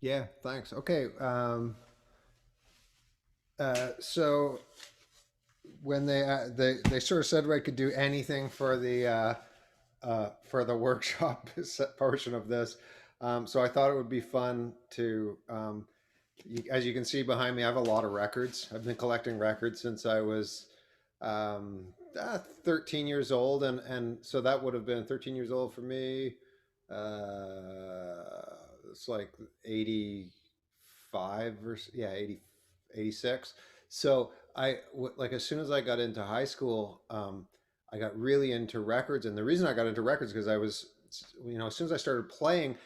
Yeah, thanks. Okay. So when they sort of said I could do anything for the workshop portion of this, so I thought it would be fun to as you can see behind me, I have a lot of records. I've been collecting records since I was 13 years old, and so that would have been 13 years old for me. It's like 85 or yeah, 80, 86. So like as soon as I got into high school, I got really into records, and the reason I got into records because I was, as soon as I started playing,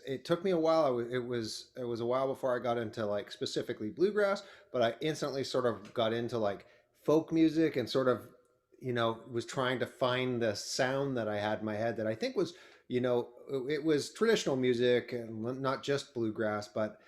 it took me a while. It was a while before I got into like specifically bluegrass, but I instantly sort of got into like folk music and sort of was trying to find the sound that I had in my head that I think was it was traditional music and not just bluegrass, but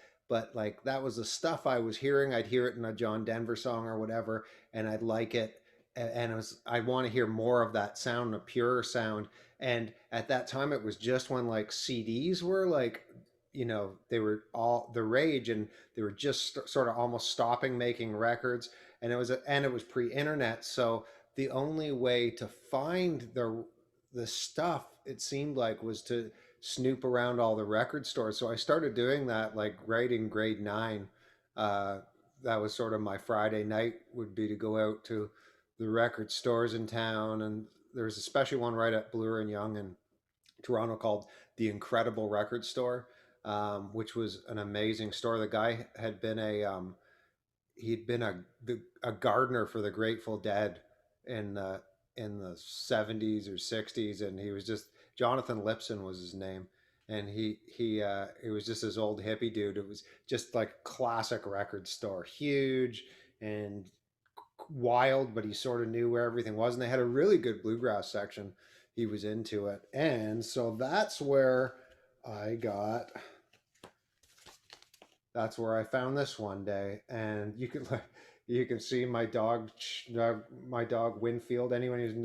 like that was the stuff I was hearing. I'd hear it in a John Denver song or whatever, and I'd like it, and I'd want to hear more of that sound, a purer sound. And at that time, it was just when like CDs were like, they were all the rage, and they were just sort of almost stopping making records, and it was pre-internet, so the only way to find the stuff it seemed like was to snoop around all the record stores. So I started doing that like right in grade nine. Uh, that was sort of my Friday night would be to go out to the record stores in town, and there was especially one right at Bloor and Young in Toronto called the Incredible Record Store, which was an amazing store. The guy had been he'd been a gardener for the Grateful Dead in the 70s or 60s, and he was just Jonathan Lipson was his name, and he was just this old hippie dude. It was just like classic record store, huge and wild, but he sort of knew where everything was, and they had a really good bluegrass section. He was into it, and so I got that's where I found this one day, and you can see my dog Winfield. Anyone who's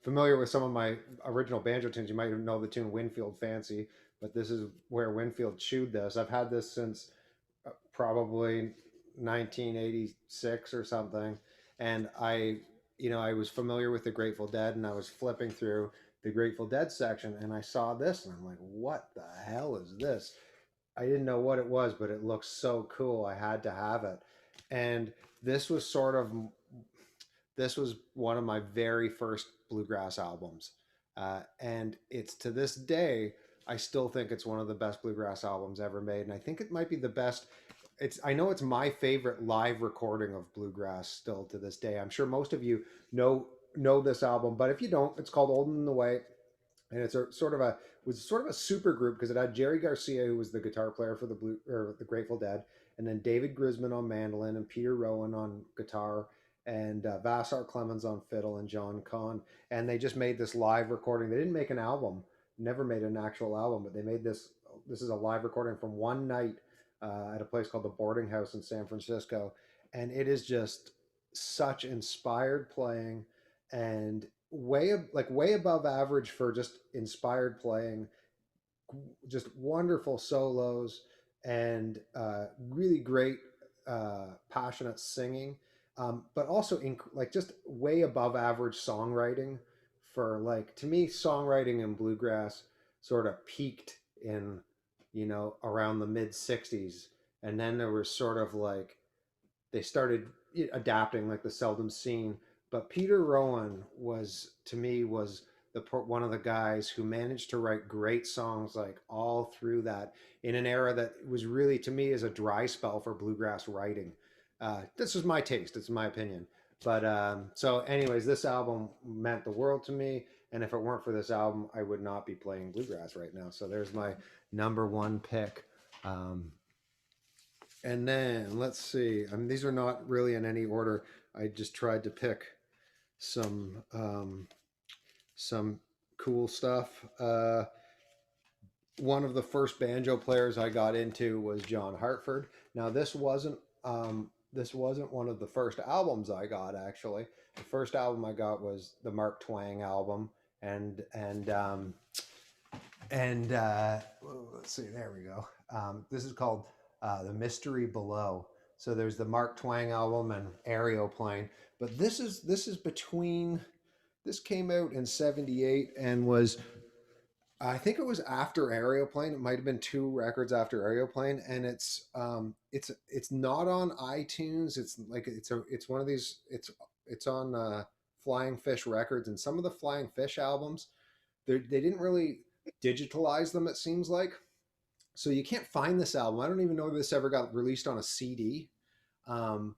familiar with some of my original banjo tunes, you might know the tune Winfield Fancy. But this is where Winfield chewed this. I've had this since probably 1986 or something, and I was familiar with the Grateful Dead, and I was flipping through the Grateful Dead section, and I saw this, and I'm like, what the hell is this? I didn't know what it was, but it looks so cool. I had to have it. And this was sort of this was one of my very first bluegrass albums. And it's to this day, I still think it's one of the best bluegrass albums ever made. And I think it might be the best. I know it's my favorite live recording of bluegrass still to this day. I'm sure most of you know this album, but if you don't, it's called Old and the Way, and it's a sort of a was sort of a super group because it had Jerry Garcia, who was the guitar player for the Grateful Dead, and then David Grisman on mandolin and Peter Rowan on guitar, and Vassar Clemens on fiddle and John Kahn. And they just made this live recording. They didn't make an album, never made an actual album, but they made this. This is a live recording from one night at a place called the Boarding House in San Francisco, and it is just such inspired playing and way above average for just inspired playing, just wonderful solos, and really great passionate singing, but also like just way above average songwriting. For like, to me, songwriting in bluegrass sort of peaked in around the mid 60s, and then there was sort of like they started adapting like the Seldom Scene. But Peter Rowan was, to me, was one of the guys who managed to write great songs like all through that in an era that was really, to me, is a dry spell for bluegrass writing. This is my taste. It's my opinion. But so anyways, this album meant the world to me. And if it weren't for this album, I would not be playing bluegrass right now. So there's my number one pick. And then let's see. I mean, these are not really in any order. I just tried to pick some cool stuff. One of the first banjo players I got into was John Hartford. Now this wasn't one of the first albums I got, actually. The first album I got was the Mark Twang album, and let's see, there we go. This is called The Mystery Below. So there's the Mark Twain album and Aeroplane, but this is between. This came out in '78 and was, I think it was after Aeroplane. It might have been two records after Aeroplane, and it's not on iTunes. It's like it's one of these. It's on Flying Fish Records, and some of the Flying Fish albums, they didn't really digitalize them. It seems like, so you can't find this album. I don't even know if this ever got released on a CD. Um,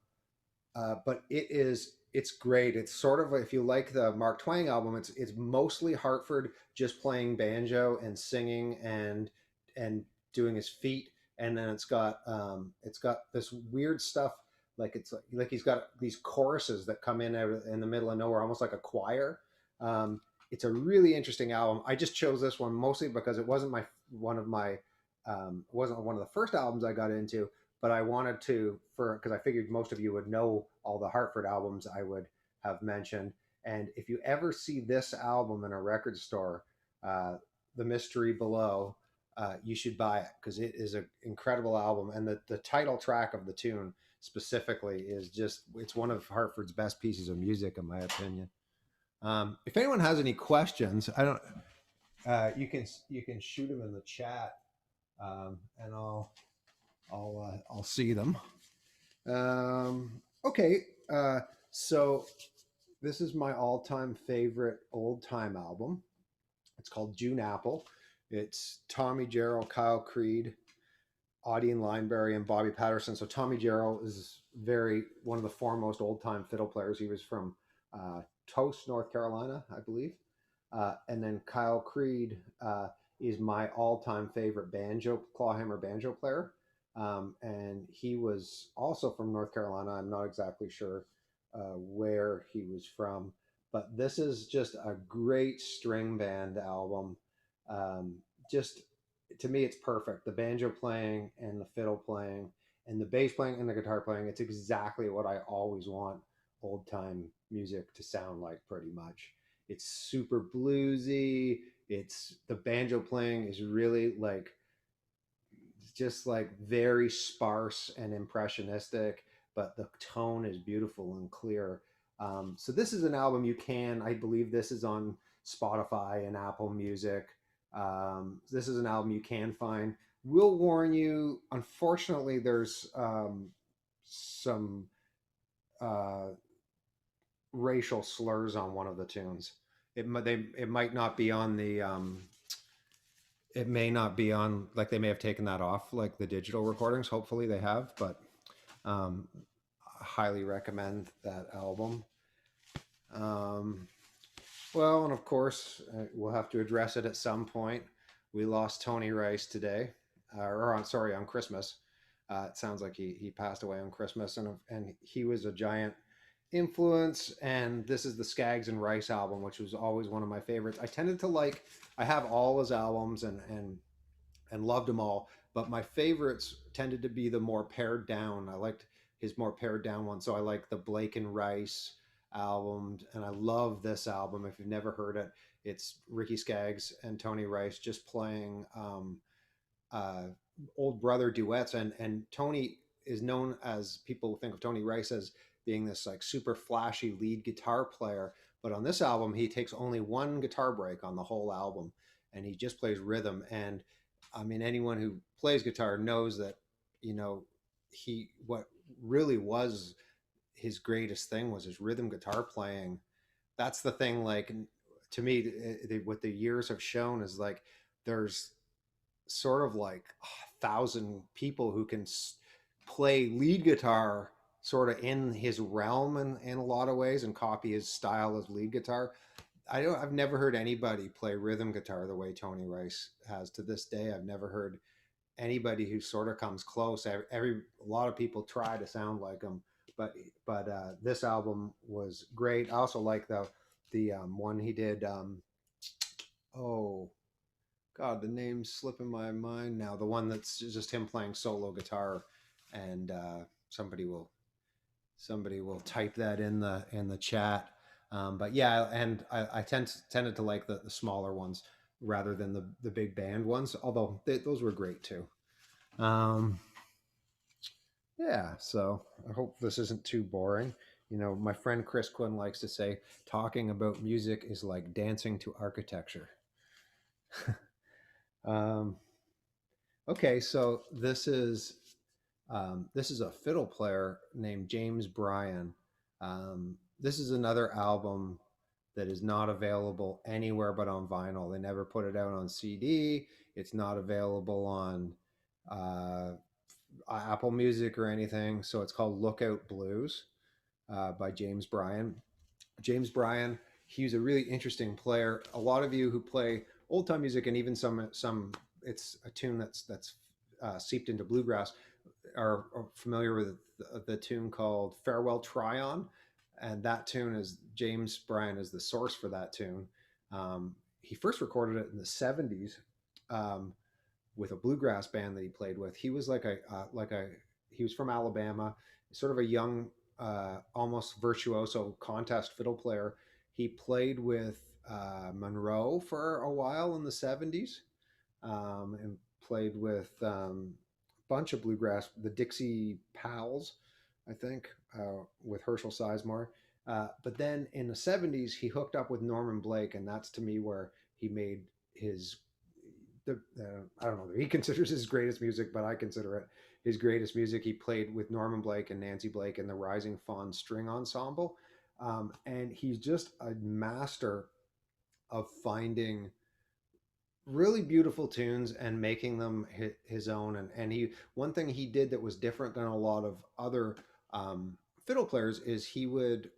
but it's great. It's sort of, if you like the Mark Twain album, it's mostly Hartford just playing banjo and singing and doing his feet, and then it's got this weird stuff, like like he's got these choruses that come in out in the middle of nowhere, almost like a choir. It's a really interesting album. I just chose this one mostly because it wasn't wasn't one of the first albums I got into, but I wanted to, because I figured most of you would know all the Hartford albums I would have mentioned. And if you ever see this album in a record store, The Mystery Below, you should buy it because it is an incredible album. And the title track of the tune specifically is just, it's one of Hartford's best pieces of music, in my opinion. If anyone has any questions, I don't. You can shoot them in the chat, and I'll see them. Okay, so this is my all-time favorite old-time album. It's called June Apple. It's Tommy Jarrell, Kyle Creed, Audion Lineberry, and Bobby Patterson. So Tommy Jarrell is one of the foremost old-time fiddle players. He was from Toast, North Carolina, I believe. And then Kyle Creed is my all-time favorite clawhammer banjo player. And he was also from North Carolina. I'm not exactly sure where he was from, but this is just a great string band album. Just, to me, it's perfect. The banjo playing and the fiddle playing and the bass playing and the guitar playing, it's exactly what I always want old time music to sound like, pretty much. It's super bluesy. The banjo playing is really like, just like very sparse and impressionistic, but the tone is beautiful and clear. So this is an album I believe this is on Spotify and Apple Music. This is an album you can find. Will warn you, unfortunately, there's some racial slurs on one of the tunes. It might not be on the it may not be on, like, they may have taken that off like the digital recordings. Hopefully they have, but I highly recommend that album. Well, and of course we'll have to address it at some point. We lost Tony Rice today, on Christmas. It sounds like he passed away on Christmas, and he was a giant influence. And this is the Skags and Rice album, which was always one of my favorites. I have all his albums and loved them all, but my favorites tended to be the more pared down. I liked his more pared down ones. So I like the Blake and Rice album, and I love this album. If you've never heard it, it's Ricky Skaggs and Tony Rice just playing old brother duets. And Tony is known, as people think of Tony Rice as being this like super flashy lead guitar player, but on this album he takes only one guitar break on the whole album, and he just plays rhythm. And I mean, anyone who plays guitar knows that, what really was his greatest thing was his rhythm guitar playing. That's the thing, like, to me, what the years have shown is like there's sort of like 1,000 people who can play lead guitar sort of in his realm in a lot of ways and copy his style as lead guitar. I've never heard anybody play rhythm guitar the way Tony Rice has to this day. I've never heard anybody who sort of comes close. A lot of people try to sound like him, but this album was great. I also like the one he did. Oh God, the name's slipping my mind now. The one that's just him playing solo guitar, and somebody will type that in the chat. But yeah, and I tended to like the smaller ones rather than the big band ones, although those were great too. Um, yeah, so I hope this isn't too boring. You know, my friend Chris Coole likes to say, talking about music is like dancing to architecture. um, okay, so this is a fiddle player named James Bryan. This is another album that is not available anywhere but on vinyl. They never put it out on CD. It's not available on uh, Apple Music or anything. So it's called Lookout Blues by James Bryan. James Bryan, he's a really interesting player. A lot of you who play old time music and even some it's a tune that's seeped into bluegrass are familiar with the tune called Farewell Tryon, and that tune is James Bryan is the source for that tune. He first recorded it in the '70s um, with a bluegrass band that he played with. He was like a he was from Alabama, sort of a young, almost virtuoso contest fiddle player. He played with Monroe for a while in the '70s, and played with a bunch of bluegrass, the Dixie Pals, I think, with Herschel Sizemore. But then in the '70s, he hooked up with Norman Blake, and that's to me where he made his I don't know that he considers his greatest music, but I consider it his greatest music. He played with Norman Blake and Nancy Blake in the Rising Fawn String Ensemble, and he's just a master of finding really beautiful tunes and making them his own. And he one thing he did that was different than a lot of other fiddle players is he would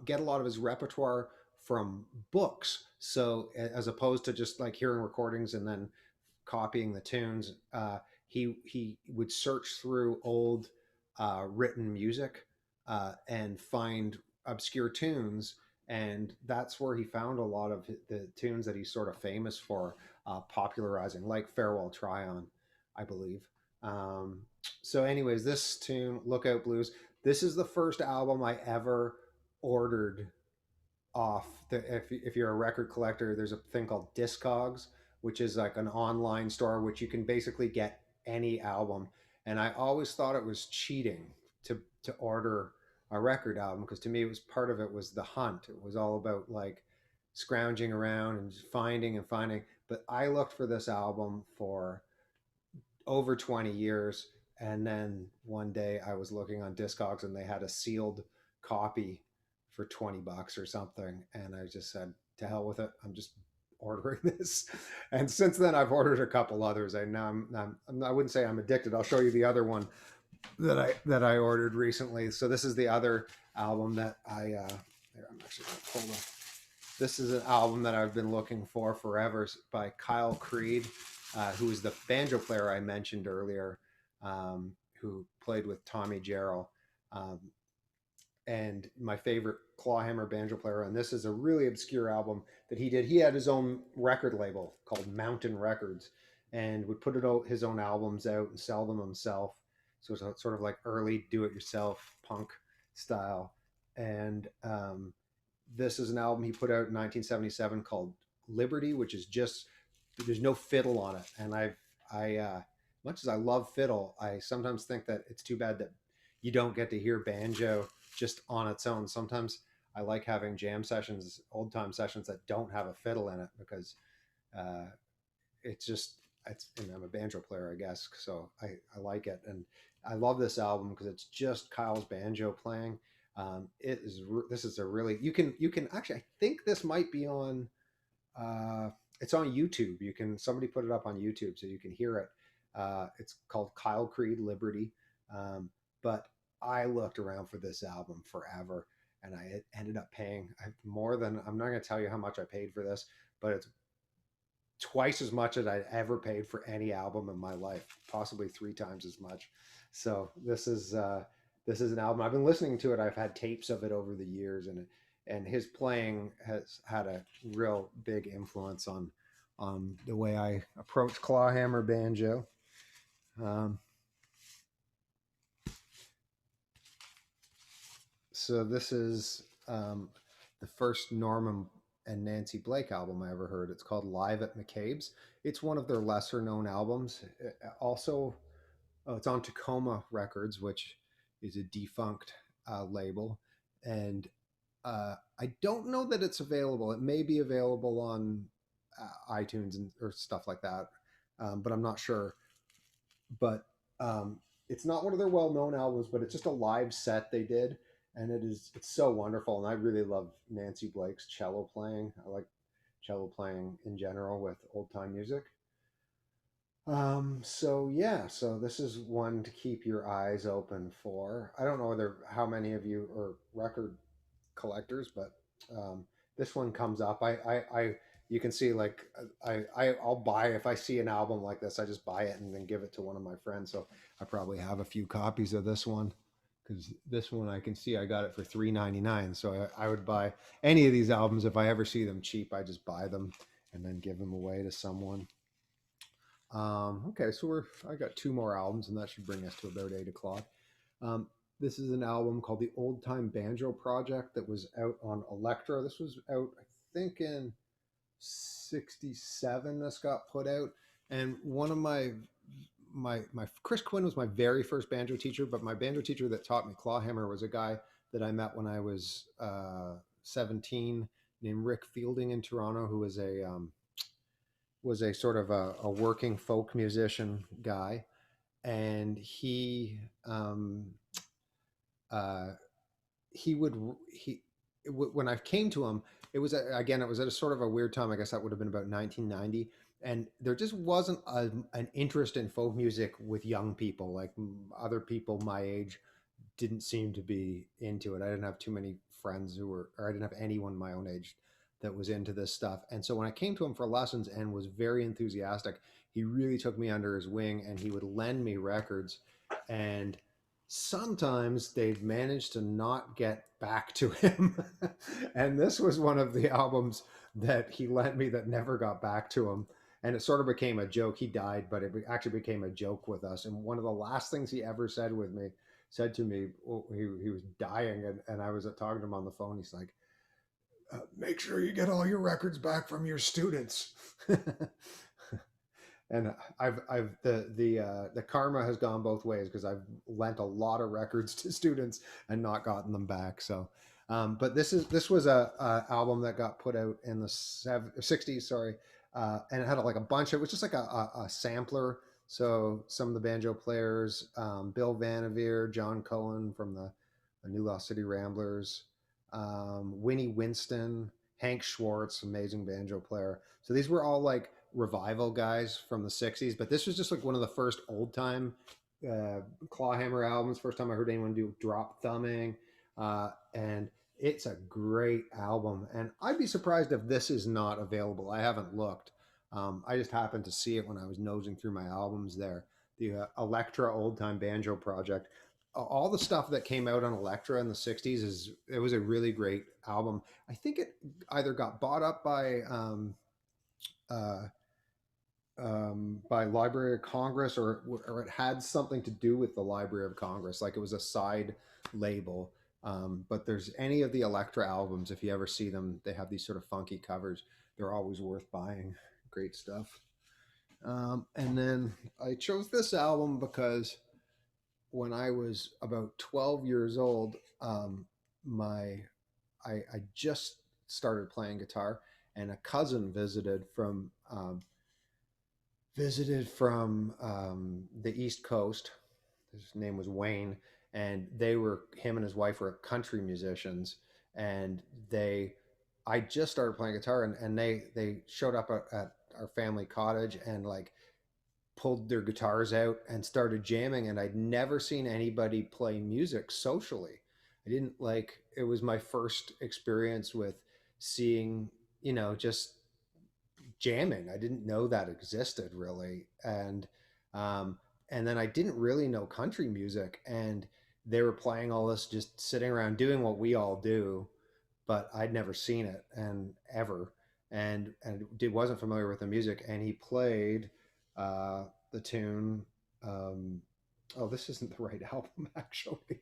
get a lot of his repertoire from books. So as opposed to just like hearing recordings and then copying the tunes, he would search through old written music and find obscure tunes, and that's where he found a lot of the tunes that he's sort of famous for popularizing, like Farewell Tryon, I believe. Um, so, anyways, this tune, Lookout Blues, this is the first album I ever ordered off. If you're a record collector, there's a thing called Discogs, which is like an online store which you can basically get any album. And I always thought it was cheating to order a record album because to me it was part of it was the hunt. It was all about like scrounging around and finding and finding. But I looked for this album for over 20 years. And then one day I was looking on Discogs and they had a sealed copy for $20 or something. And I just said, to hell with it. I'm just ordering this. And since then I've ordered a couple others. I now I wouldn't say I'm addicted. I'll show you the other one that I ordered recently. So this is the other album that I'm actually going to pull the this is an album that I've been looking for forever by Kyle Creed, who is the banjo player I mentioned earlier, who played with Tommy Jarrell, um, and my favorite clawhammer banjo player. And this is a really obscure album that he did. He had his own record label called Mountain Records and would put his own albums out and sell them himself. So it's a sort of like early do-it-yourself punk style. And this is an album he put out in 1977 called Liberty, which is just there's no fiddle on it. And much as I love fiddle, I sometimes think that it's too bad that you don't get to hear banjo just on its own. Sometimes I like having jam sessions, old time sessions that don't have a fiddle in it because uh, it's just I'm a banjo player, I guess, so I like it, and I love this album because it's just Kyle's banjo playing. This is a really you can actually I think this might be on it's on YouTube. You can somebody put it up on YouTube so you can hear it. It's called Kyle Creed Liberty, but I looked around for this album forever, and I ended up paying more than I'm not going to tell you how much I paid for this, but it's twice as much as I'd ever paid for any album in my life, possibly three times as much. So this is an album I've been listening to it. I've had tapes of it over the years, and his playing has had a real big influence on the way I approach clawhammer banjo. Um, so this is the first Norman and Nancy Blake album I ever heard. It's called Live at McCabe's. It's one of their lesser known albums. Also, Oh, it's on Tacoma Records, which is a defunct label, and I don't know that it's available. It may be available on iTunes and or stuff like that, but I'm not sure. But it's not one of their well-known albums, but it's just a live set they did, and it's so wonderful. And I really love Nancy Blake's cello playing. I like cello playing in general with old time music. So yeah, so this is one to keep your eyes open for. I don't know whether how many of you are record collectors, but this one comes up. You can see like I'll buy if I see an album like this, I just buy it and then give it to one of my friends. So I probably have a few copies of this one because this one I can see I got it for $3.99. So I would buy any of these albums if I ever see them cheap. I just buy them and then give them away to someone. Okay, so I got two more albums, and that should bring us to about 8 o'clock. This is an album called the Old Time Banjo Project that was out on Elektra. This was out, I think, in '67. This got put out, and one of my Chris Quinn was my very first banjo teacher, but my banjo teacher that taught me clawhammer was a guy that I met when I was 17, named Rick Fielding in Toronto, who was a sort of a working folk musician guy, and when I came to him, it was at a sort of a weird time. I guess that would have been about 1990, and there just wasn't an interest in folk music with young people. Like other people my age didn't seem to be into it. I didn't have too many friends or I didn't have anyone my own age that was into this stuff. And so when I came to him for lessons and was very enthusiastic, he really took me under his wing and he would lend me records. And sometimes they'd manage to not get back to him. And this was one of the albums that he lent me that never got back to him. And it sort of became a joke. He died, but it actually became a joke with us. And one of the last things he ever said to me, he was dying, and I was talking to him on the phone. He's like, make sure you get all your records back from your students. And the karma has gone both ways because I've lent a lot of records to students and not gotten them back. So, but this was a album that got put out in the '60s, sorry, and it had like a bunch of, it was just like a sampler. So some of the banjo players, Bill Vanavere, John Cohen from the New Lost City Ramblers, Winnie Winston, Hank Schwartz, amazing banjo player. So these were all like revival guys from the '60s, but this was just like one of the first old time clawhammer albums. First time I heard anyone do drop thumbing, and it's a great album. And I'd be surprised if this is not available. I haven't looked. I just happened to see it when I was nosing through my albums there. The Elektra Old Time Banjo Project. All the stuff that came out on Elektra in the '60s it was a really great album. I think it either got bought up uh, by Library of Congress or it had something to do with the Library of Congress. Like it was a side label. But there's any of the Elektra albums, if you ever see them, they have these sort of funky covers. They're always worth buying. Great stuff. And then I chose this album because when I was about 12 years old, I just started playing guitar, and a cousin visited from the East Coast. His name was Wayne, and him and his wife were country musicians, and I just started playing guitar, and they showed up at our family cottage and like pulled their guitars out and started jamming, and I'd never seen anybody play music socially. I didn't like it was my first experience with seeing, just jamming. I didn't know that existed really. And then I didn't really know country music, and they were playing all this just sitting around doing what we all do, but I'd never seen it and ever and wasn't familiar with the music. And he played the tune. Oh, this isn't the right album actually.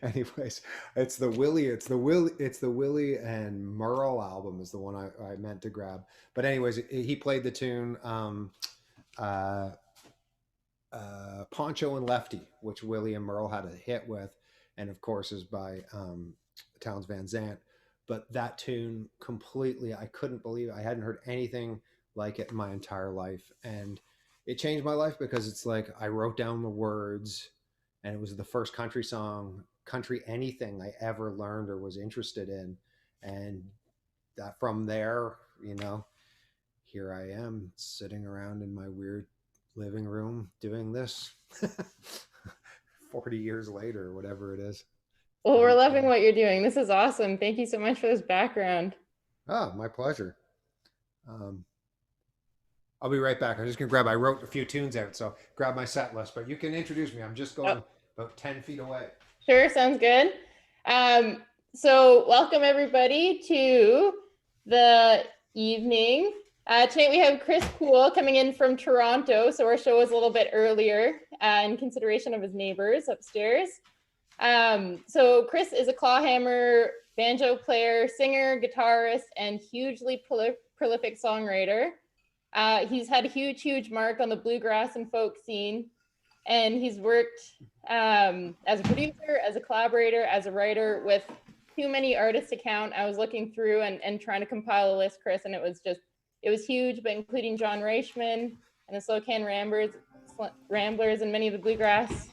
Anyways, it's the Willie and Merle album is the one I meant to grab. But anyways, he played the tune. Pancho and Lefty, which William Merle had a hit with, and of course is by Townes Van Zandt. But that tune completely, I couldn't believe it. I hadn't heard anything like it in my entire life. And it changed my life because it's like I wrote down the words, and it was the first country song, country anything I ever learned or was interested in. And that from there, here I am sitting around in my weird living room doing this 40 years later, or whatever it is. Well, we're loving what you're doing. This is awesome. Thank you so much for this background. Oh, my pleasure. I'll be right back. I'm just going to I wrote a few tunes out, so grab my set list, but you can introduce me. I'm just going about 10 feet away. Sure, sounds good. So welcome everybody to the evening. Tonight we have Chris Coole coming in from Toronto, so our show was a little bit earlier in consideration of his neighbors upstairs. So Chris is a clawhammer, banjo player, singer, guitarist, and hugely prolific songwriter. He's had a huge mark on the bluegrass and folk scene, and he's worked as a producer, as a collaborator, as a writer with too many artists to count. I was looking through and trying to compile a list, Chris, and it was huge, but including John Reichman and the Slow Can Ramblers and many of the bluegrass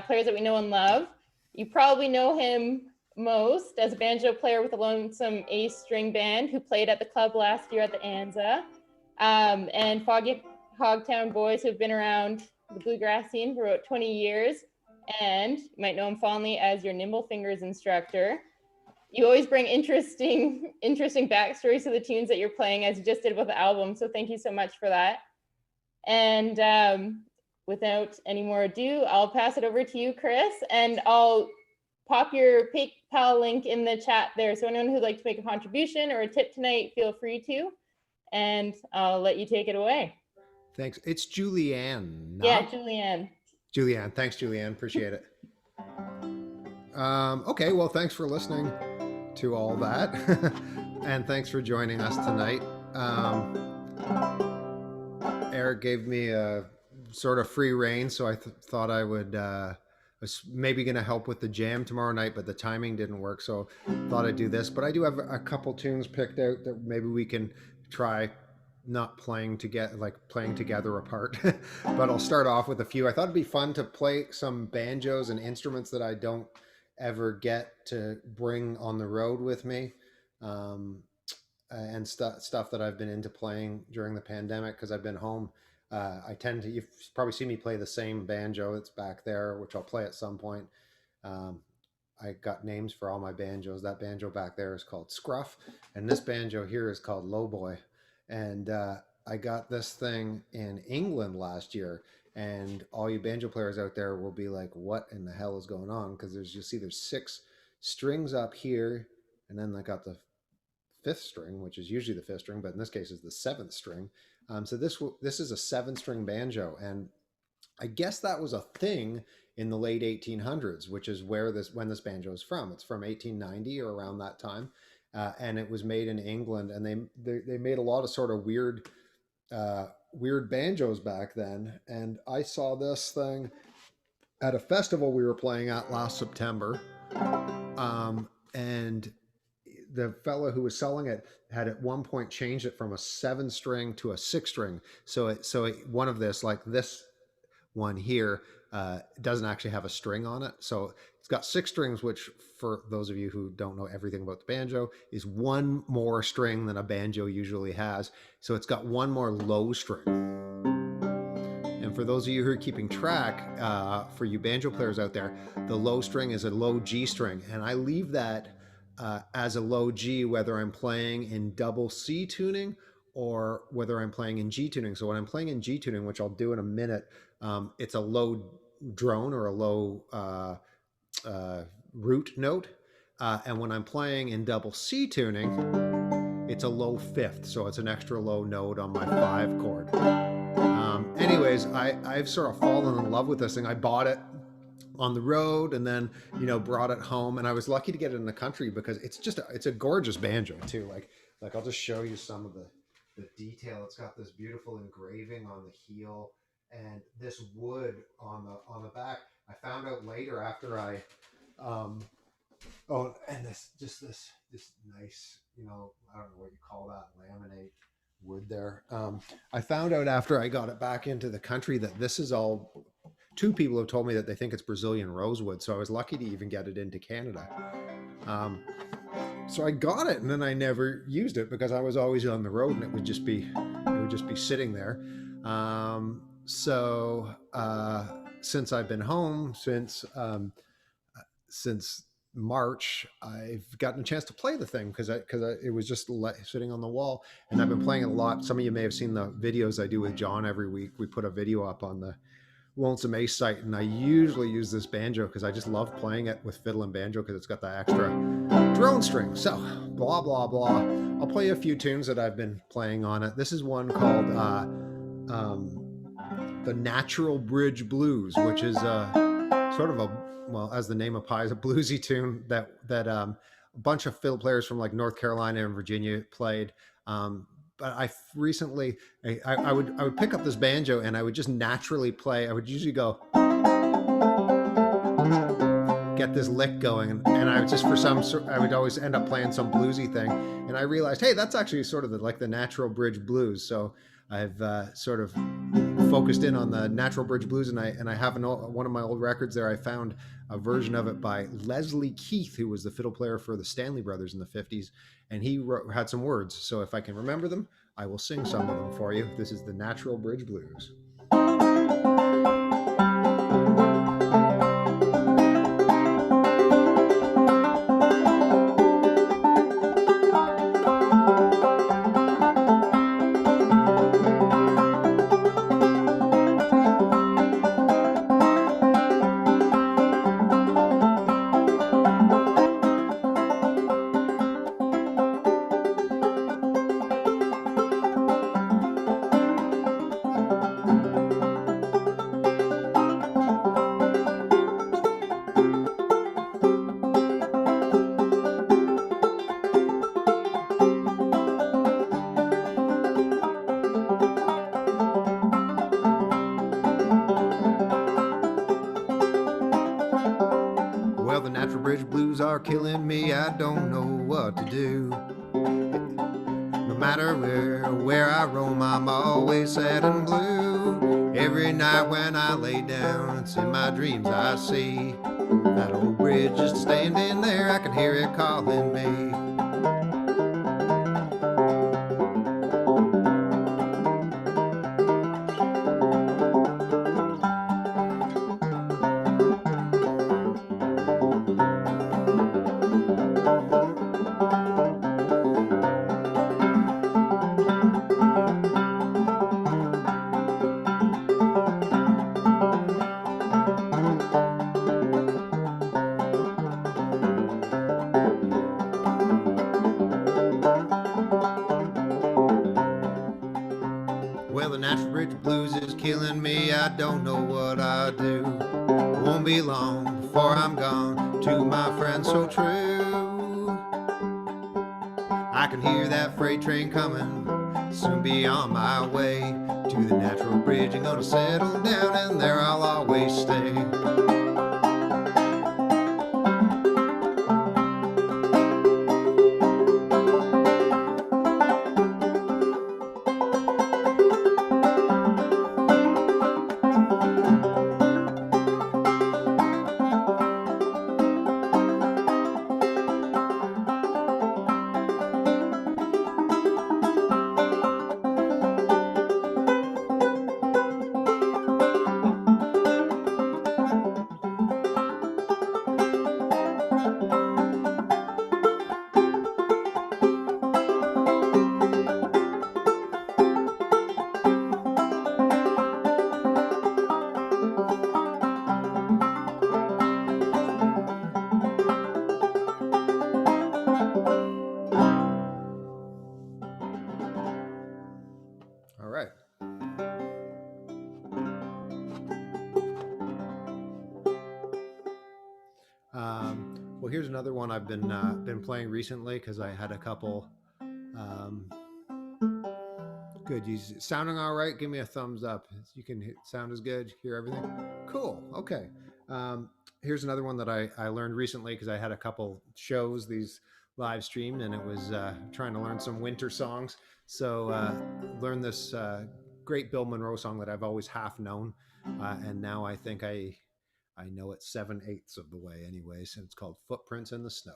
players that we know and love. You probably know him most as a banjo player with the Lonesome Ace String Band, who played at the club last year at the Anza, and Foggy Hogtown Boys, who have been around the bluegrass scene for about 20 years. And you might know him fondly as your Nimble Fingers instructor. You always bring interesting backstories to the tunes that you're playing, as you just did with the album. So thank you so much for that. And without any more ado, I'll pass it over to you, Chris, and I'll pop your PayPal link in the chat there. So anyone who'd like to make a contribution or a tip tonight, feel free to, and I'll let you take it away. Thanks. It's Julianne. Yeah, Julianne. Julianne. Thanks, Julianne. Appreciate it. Okay, well, thanks for listening to all that. And thanks for joining us tonight. Eric gave me a sort of free reign, so I thought I would was maybe going to help with the jam tomorrow night, but the timing didn't work, so thought I'd do this. But I do have a couple tunes picked out that maybe we can try not playing together, like playing together apart. But I'll start off with a few. I thought it'd be fun to play some banjos and instruments that I don't ever get to bring on the road with me, and stuff that I've been into playing during the pandemic because I've been home. You've probably seen me play the same banjo that's back there, which I'll play at some point. I got names for all my banjos. That banjo back there is called Scruff, and this banjo here is called Lowboy. And I got this thing in England last year, and all you banjo players out there will be like, what in the hell is going on? Because there's 6 strings up here, and then I got the 5th string, which is usually the 5th string, but in this case is the 7th string. So this is a 7-string banjo, and I guess that was a thing in the late 1800s, which is when this banjo is from. It's from 1890 or around that time, and it was made in England. And they made a lot of sort of weird banjos back then. And I saw this thing at a festival we were playing at last September, and the fellow who was selling it had at one point changed it from a 7-string to a 6-string. So one of this, like this one here, doesn't actually have a string on it. So it's got 6 strings, which for those of you who don't know everything about the banjo is one more string than a banjo usually has. So it's got one more low string. And for those of you who are keeping track, for you banjo players out there, the low string is a low G string. And I leave that as a low G, whether I'm playing in double C tuning or whether I'm playing in G tuning. So when I'm playing in G tuning, which I'll do in a minute, it's a low drone or a low root note. And when I'm playing in double C tuning, it's a low 5th. So it's an extra low note on my 5 chord. Anyways, I've sort of fallen in love with this thing. I bought it on the road and then brought it home, and I was lucky to get it in the country because it's a gorgeous banjo too. Like I'll just show you some of the detail. It's got this beautiful engraving on the heel, and this wood on the back. I found out later after I oh, and this nice, I don't know what you call that, laminate wood there. I found out after I got it back into the country that this is all. Two people have told me that they think it's Brazilian rosewood, so I was lucky to even get it into Canada. So I got it, and then I never used it because I was always on the road, and it would just be sitting there. Since I've been home since March, I've gotten a chance to play the thing because it was just sitting on the wall, and I've been playing it a lot. Some of you may have seen the videos I do with John every week. We put a video up on the Lonesome Ace site, and I usually use this banjo because I just love playing it with fiddle and banjo because it's got the extra drone string. So blah blah blah. I'll play a few tunes that I've been playing on it. This is one called the Natural Bridge Blues, which is sort of as the name implies, a bluesy tune that a bunch of fiddle players from like North Carolina and Virginia played. But I recently, I would pick up this banjo and I would just naturally play. I would usually go, get this lick going, and I would just I would always end up playing some bluesy thing. And I realized, hey, that's actually sort of like the Natural Bridge Blues. So I've sort of focused in on the Natural Bridge Blues, and I have one of my old records there. I found a version of it by Leslie Keith, who was the fiddle player for the Stanley Brothers in the 50s, and he had some words. So if I can remember them, I will sing some of them for you. This is the Natural Bridge Blues. Killing me, I don't know what to do. No matter where I roam, I'm always sad and blue. Every night when I lay down, it's in my dreams I see that old bridge just standing there. I can hear it calling me. I don't know what I do. Won't be long before I'm gone, to my friends so true. I can hear that freight train coming, soon be on my way to the Natural Bridge. I'm gonna settle down and there I'll always stay. Well, here's another one I've been playing recently because I had a couple Good. You sounding all right? Give me a thumbs up. You can sound as good, hear everything. Cool. Okay. Here's another one that I learned recently because I had a couple shows, these live streamed, and it was trying to learn some winter songs. So learned this great Bill Monroe song that I've always half known, and now I think I know it 7/8 of the way, anyways. And it's called "Footprints in the Snow."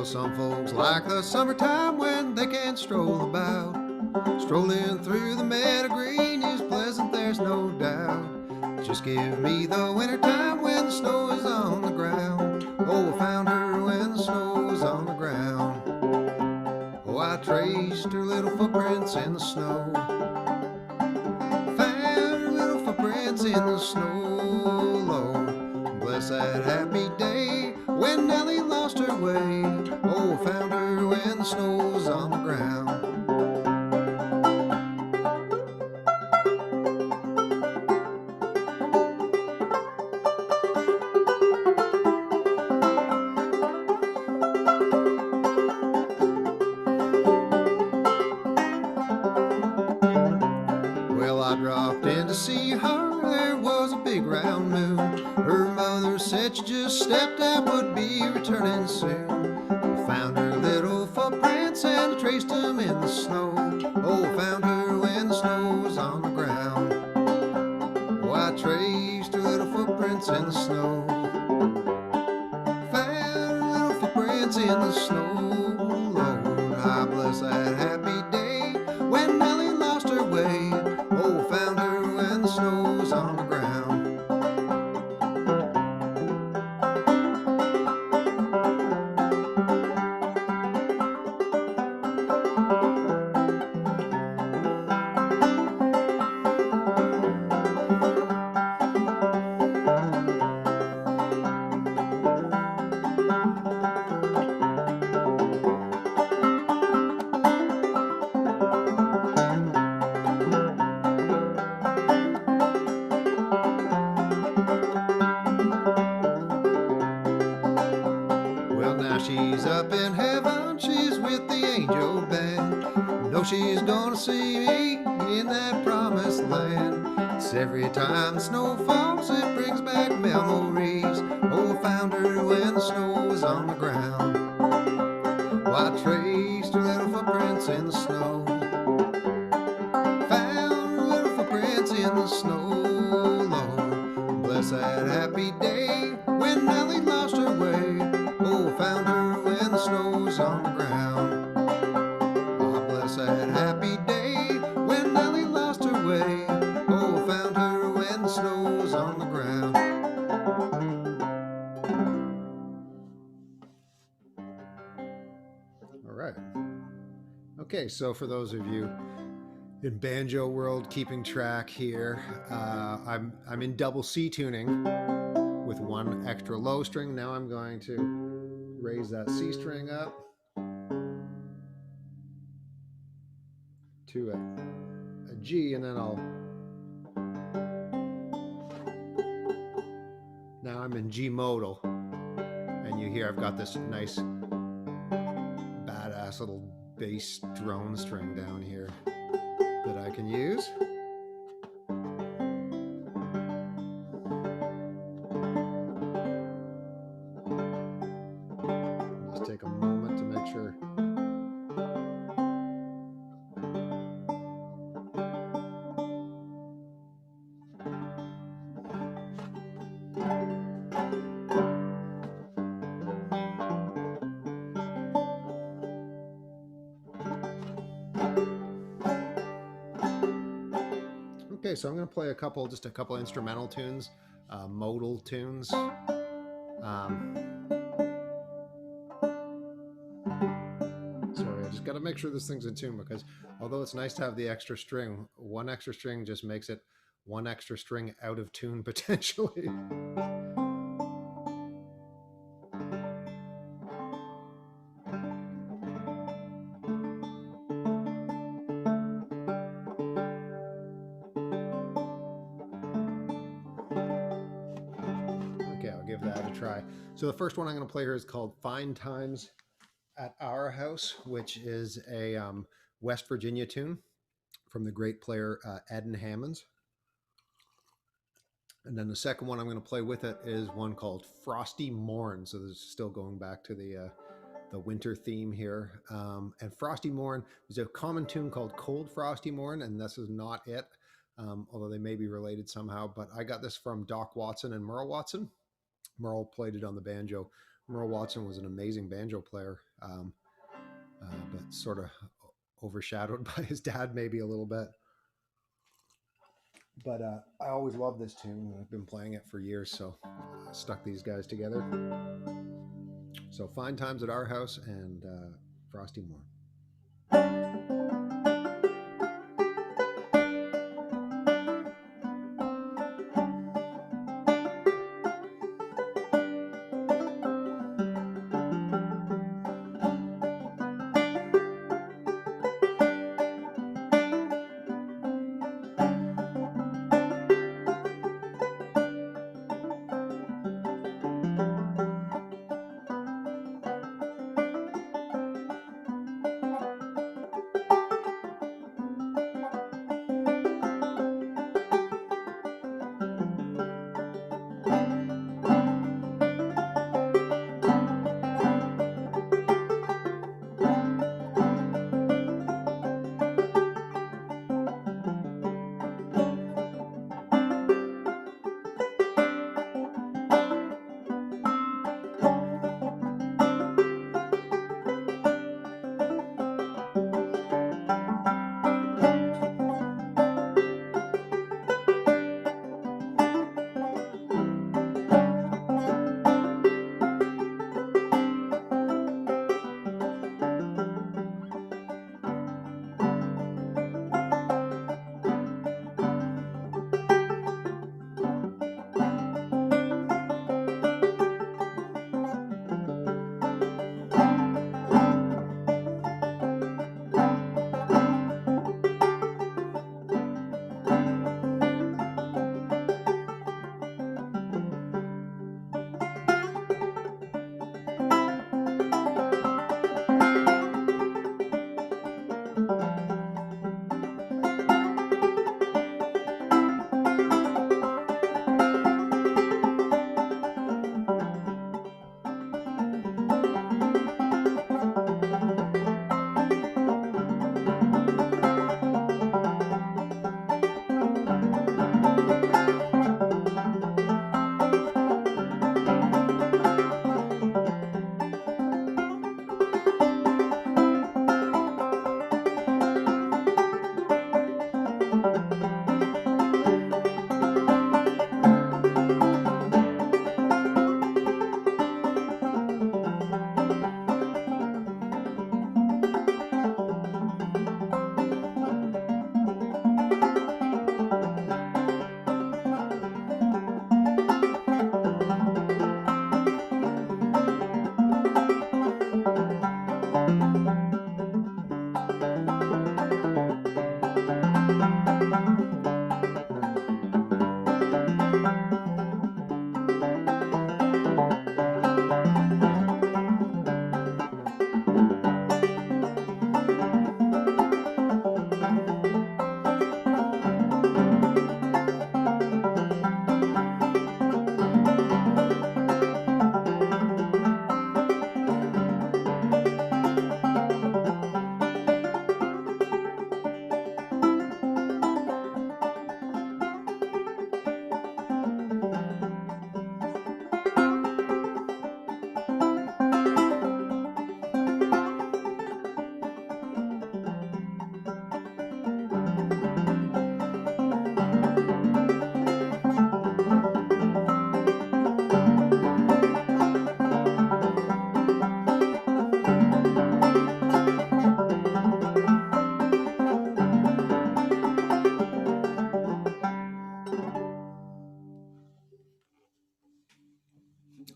Some folks like the summertime when they can stroll about. Strolling through the meadow green is pleasant, there's no doubt. Just give me the wintertime when the snow is on the ground. Oh, I found her when the snow was on the ground. Oh, I traced her little footprints in the snow. Found her little footprints in the snow, Lord. Bless that happy day when Nellie lost her way. Oh, I found her when the snow was on the ground. Well, I dropped in to see her, there was a big round moon. Her mother said she just stepped out, would be returning soon. Found her little footprints and I traced them in the snow. Oh, found her when the snow was on the ground. Oh, I traced her little footprints in the snow. Found her little footprints in the snow, Lord. I bless that happy day when Nellie lost her way. Oh, found her when the snow was on the ground. She's up in heaven, she's with the angel band. Know she's gonna see me in that promised land. It's every time the snow falls, it brings back memories. Oh, I found her when the snow was on the ground. Oh, I traced her little footprints in the snow. Found her little footprints in the snow, Lord. Bless that happy day when Nellie lost her way. Oh, I found her when the snow was on the ground. Oh, bless that happy day when Nellie lost her way. Oh, I found her when the snow was on the ground. All right. Okay, so for those of you in banjo world keeping track here, I'm in double C tuning with one extra low string. Now I'm going to raise that C string up to a G, and then now I'm in G modal, and you hear I've got this nice badass little bass drone string down here that I can use. Take a moment to make sure. Okay, so I'm going to play just a couple instrumental tunes, modal tunes. Sorry, I just got to make sure this thing's in tune, because although it's nice to have the extra string, one extra string just makes it one extra string out of tune potentially. try. So the first one I'm going to play here is called Fine Times at Our House, which is a West Virginia tune from the great player Eden Hammonds. And then the second one I'm going to play with it is one called Frosty Mourn. So this is still going back to the winter theme here. And Frosty Mourn is a common tune called Cold Frosty Mourn, and this is not it, although they may be related somehow. But I got this from Doc Watson and Merle Watson. Merle played it on the banjo. Merle Watson was an amazing banjo player, but sort of overshadowed by his dad maybe a little bit. But I always loved this tune. I've been playing it for years, so I stuck these guys together. So Fine Times at Our House and Frosty Mourn.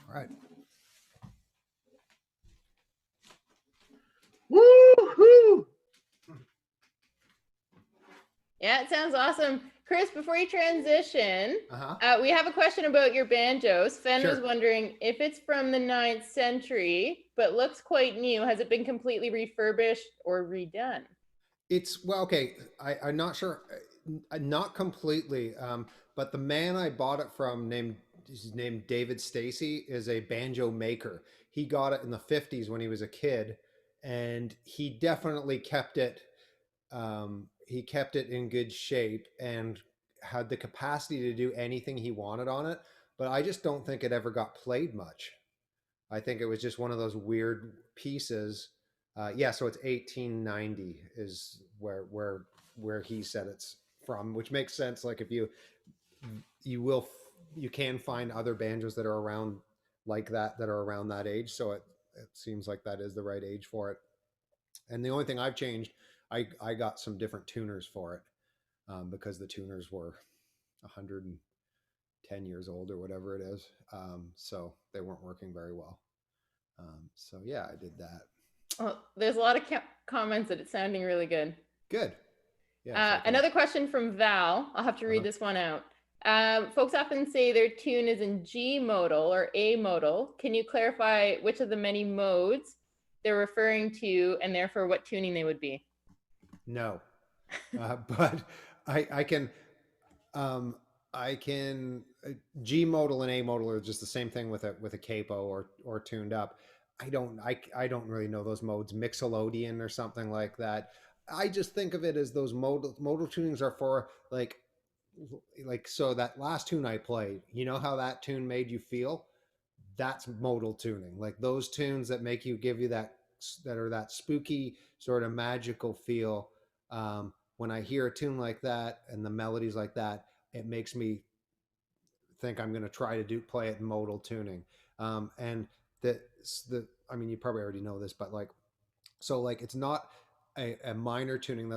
All right. Woo-hoo! Yeah, it sounds awesome. Chris, before you transition, Uh-huh. we have a question about your banjos. Fen Sure. was wondering if it's from the 9th century, but looks quite new. Has it been completely refurbished or redone? It's well, okay. I'm not sure, not completely. But the man I bought it from, named David Stacy, is a banjo maker. He got it in the '50s when he was a kid, and he definitely kept it. He kept it in good shape and had the capacity to do anything he wanted on it. But I just don't think it ever got played much. I think it was just one of those weird pieces. Yeah, so it's 1890 is where he said it's from, which makes sense. Like if you will you can find other banjos that are around like that are around that age. So it seems like that is the right age for it. And the only thing I've changed, I got some different tuners for it, because the tuners were 110 years old or whatever it is. So they weren't working very well. So yeah, I did that. Well, there's a lot of comments that it's sounding really good. Good. Yeah. Another question from Val. I'll have to read this one out. Folks often say their tune is in G modal or A modal. Can you clarify which of the many modes they're referring to and therefore what tuning they would be? No, but I can. I can. G modal and A modal are just the same thing with a capo or tuned up. I don't really know those modes. Mixolydian or something like that. I just think of it as those modal tunings are for so that last tune I played. You know how that tune made you feel? That's modal tuning. Like those tunes that make you give you that spooky sort of magical feel. When I hear a tune like that and the melodies like that, it makes me think I'm going to try to play it in modal tuning. And I mean, you probably already know this, but it's not a minor tuning.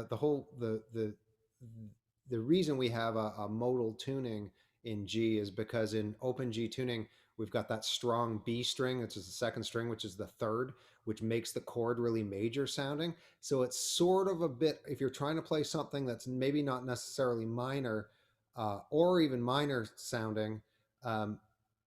The reason we have a modal tuning in G is because in open G tuning, we've got that strong B string, which is the second string, which is the third, which makes the chord really major sounding. So it's sort of a bit, if you're trying to play something that's maybe not necessarily minor, or even minor sounding,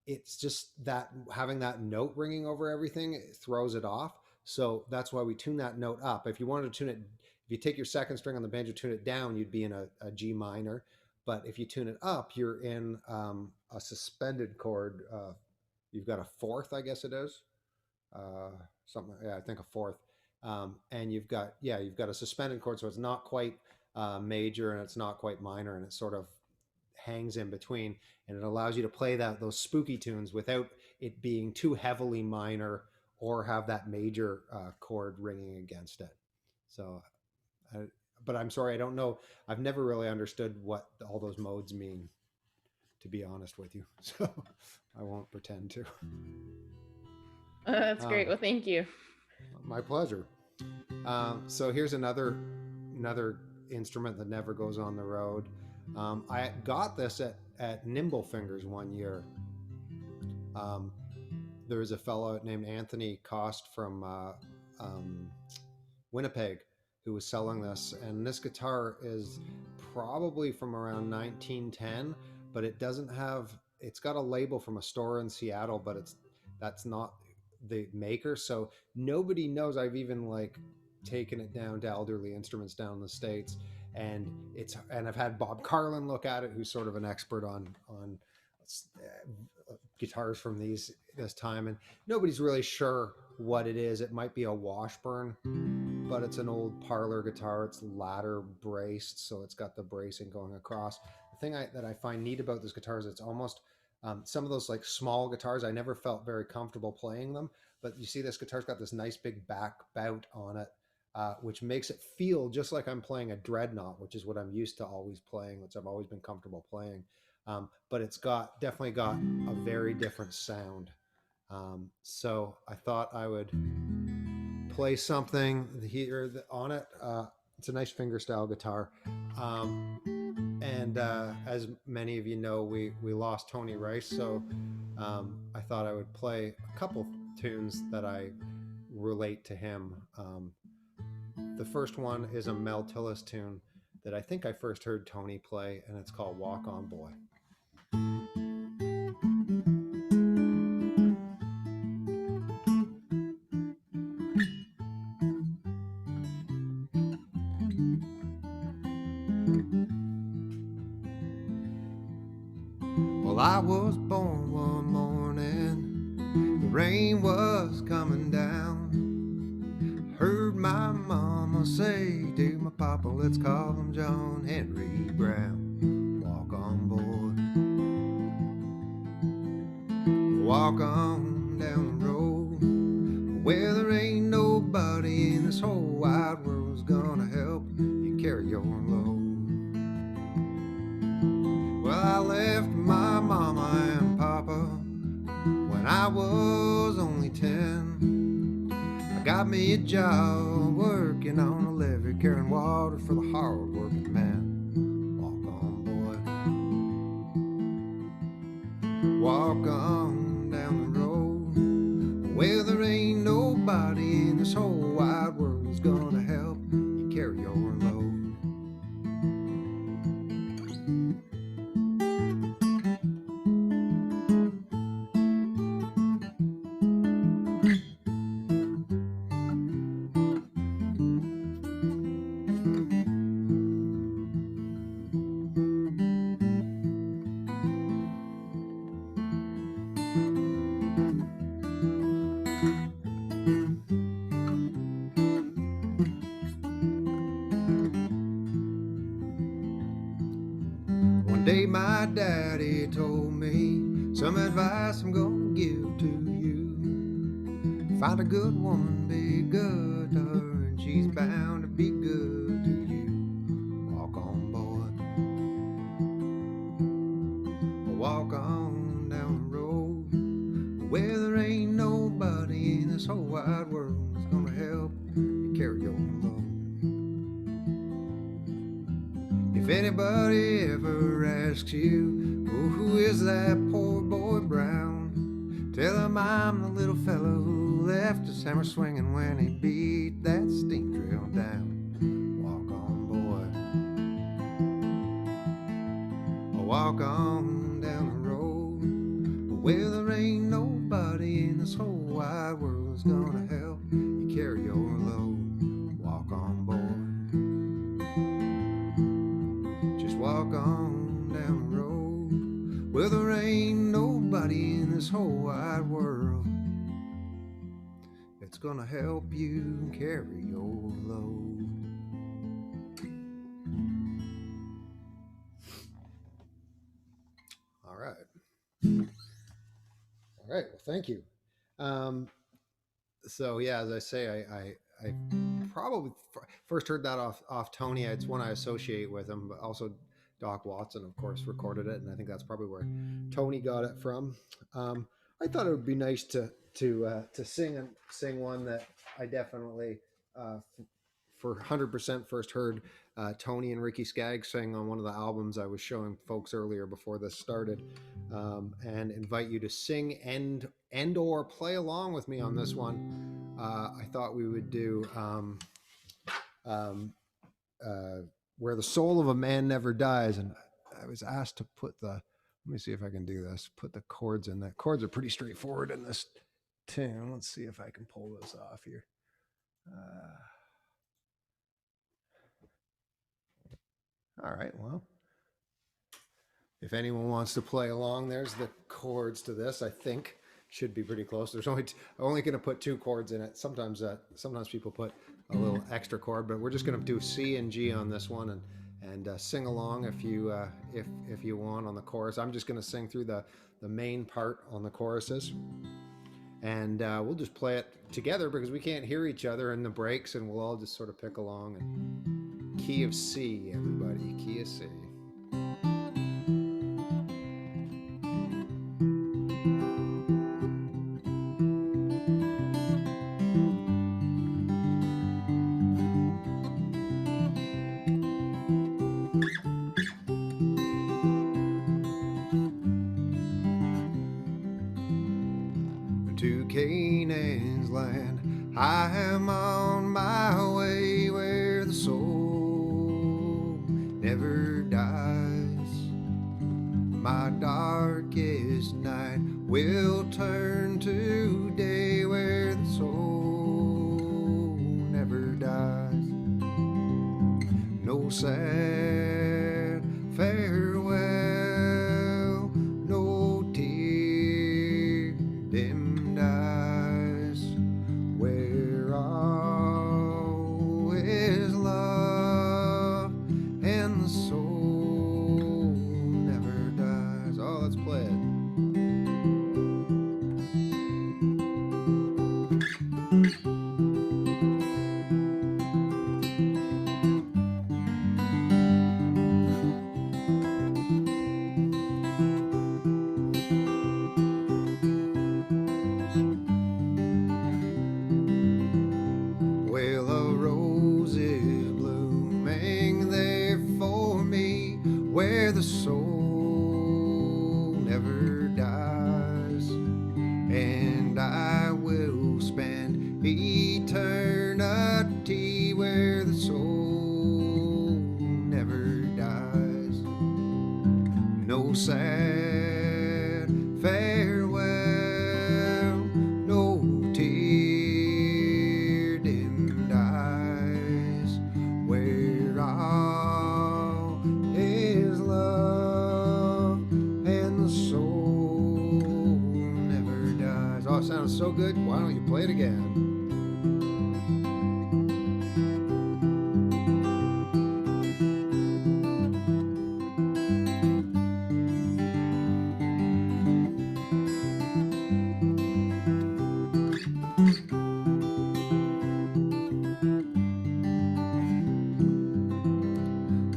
it's just that having that note ringing over everything, it throws it off. So that's why we tune that note up. If you wanted to tune it, if you take your second string on the banjo, tune it down, you'd be in a G minor. But if you tune it up, you're in a suspended chord. You've got a fourth, I guess it is. Something, yeah, I think a fourth. And you've got a suspended chord, so it's not quite major and it's not quite minor, and it sort of hangs in between, and it allows you to play those spooky tunes without it being too heavily minor or have that major chord ringing against it. So, but I'm sorry, I don't know. I've never really understood what all those modes mean, to be honest with you. So I won't pretend to. That's great. Well, thank you. My pleasure. So here's another instrument that never goes on the road. I got this at Nimble Fingers one year. There was a fellow named Anthony Cost from Winnipeg who was selling this, and this guitar is probably from around 1910, but it's got a label from a store in Seattle, but that's not the maker, so nobody knows. I've even taken it down to Elderly Instruments down in the States, and I've had Bob Carlin look at it, who's sort of an expert on guitars from this time, and nobody's really sure what it is. It might be a Washburn, but it's an old parlor guitar. It's ladder braced, so it's got the bracing going across. The thing that I find neat about this guitar is it's almost some of those small guitars. I never felt very comfortable playing them, but you see this guitar's got this nice big back bout on it, which makes it feel just like I'm playing a dreadnought, which is what I'm used to always playing, which I've always been comfortable playing. But it's definitely got a very different sound. So I thought I would play something here on it. It's a nice fingerstyle guitar. And as many of you know, we lost Tony Rice, so I thought I would play a couple tunes that I relate to him. The first one is a Mel Tillis tune that I think I first heard Tony play, and it's called Walk On Boy. Well, I was born one morning, the rain was coming down. Heard my mama say to my papa, let's call him John Henry Brown. Walk on, boy, walk on down the road, where there ain't nobody in this whole wide world's gonna help you carry your load. Well, I left my mama and papa when I was only 10. I got me a job working on a levee, carrying water for the hard-working man. Walk on, boy, walk on down the road, where there ain't nobody in this whole wide world's gonna help you carry your load. One day my daddy told me some advice I'm gonna give to you. Find a good woman, be good to her, and she's bound to be good to you. Walk on, boy, walk on down the road, where there ain't nobody in this whole wide world that's gonna help you carry your load. If anybody ever asks you, oh, who is that poor boy Brown, tell him I'm the little fellow who left his hammer swinging when he beat that steam drill down. Walk on, boy, walk on down the road, where there ain't nobody in this whole wide world that's gonna help you carry your load. Walk on, boy, walk on down the road, where there ain't nobody in this whole wide world that's gonna help you carry your load. All right. Well, thank you. So yeah, as I say, I probably first heard that off Tony. It's one I associate with him, but also Doc Watson, of course, recorded it, and I think that's probably where Tony got it from. I thought it would be nice to sing one that I definitely for 100% first heard Tony and Ricky Skaggs sing on one of the albums I was showing folks earlier before this started, and invite you to sing and or play along with me on this one. I thought we would do Where the Soul of a Man Never Dies, and I was asked to put let me see if I can do this, put the chords in. The chords are pretty straightforward in this tune. Let's see if I can pull this off here. All right, well, if anyone wants to play along, there's the chords to this. I think should be pretty close. There's only going to put 2 chords in it. Sometimes people put a little extra chord, but we're just going to do C and G on this one, and sing along if you want on the chorus. I'm just going to sing through the main part on the choruses, and we'll just play it together because we can't hear each other in the breaks, and we'll all just sort of pick along. And key of C, everybody, key of C. To Canaan's land I am on my way, where the soul never dies. My darkest night will turn to day where the soul never dies. No sad farewell, no tear dimmed eyes, where all is love and the soul never dies. Oh, let's play it. Well, a rose is blooming there for me, where the soul never dies, and I will spend eternity where the soul never dies. No sad farewell, no tear dimmed eyes, where all is love and the soul never dies. Oh, it sounds so good. Why don't you play it again?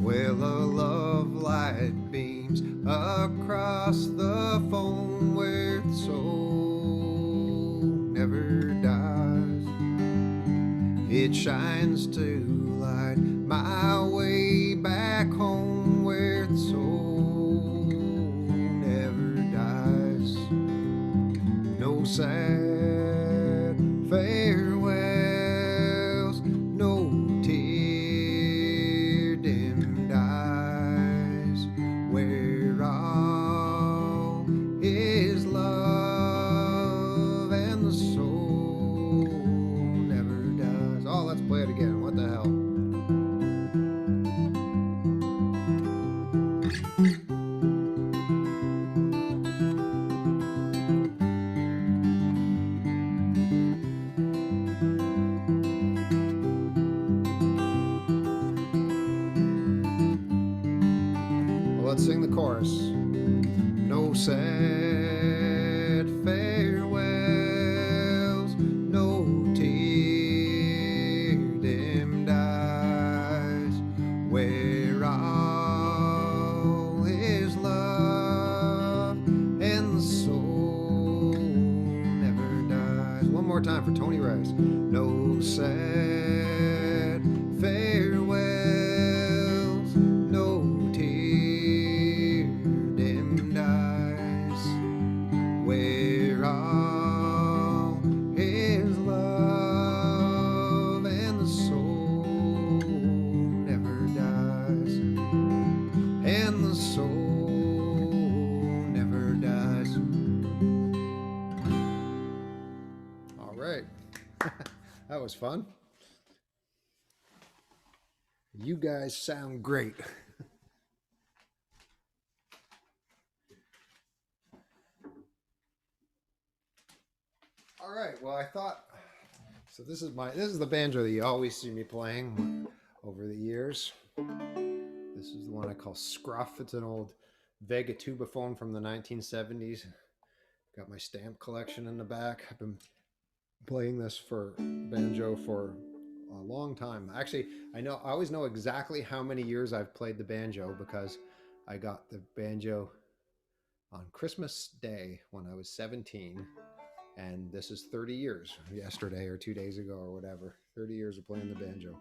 Well, a love light beams across the foam where the soul never dies. It shines to light my way back home where the soul never dies. No sad farewells, no tear dimmed eyes, where all is love and the soul never dies. Oh, let's play it again. What the hell? Let's sing the chorus. No sad farewells, no tear dimmed eyes, where all is love and the soul never dies. One more time for Tony Rice. No sad farewells, no tear dimmed eyes, where all is love and the soul never dies, and the soul never dies. All right. That was fun. You guys sound great. All right. Well, I thought so. This is the banjo that you always see me playing over the years. This is the one I call Scruff. It's an old Vega tubaphone from the 1970s. Got my stamp collection in the back. I've been playing this for banjo for a long time. Actually, I always know exactly how many years I've played the banjo because I got the banjo on Christmas Day when I was 17, and this is 30 years yesterday or 2 days ago or whatever. 30 years of playing the banjo.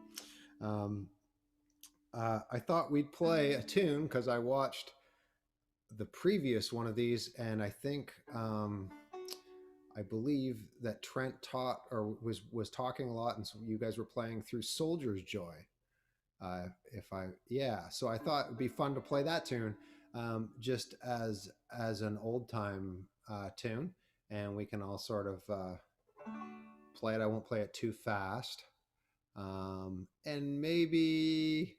I thought we'd play a tune because I watched the previous one of these, and I think I believe that Trent taught or was talking a lot, and so you guys were playing through Soldier's Joy. Yeah, so I thought it'd be fun to play that tune, just as an old time tune, and we can all sort of play it. I won't play it too fast, and maybe.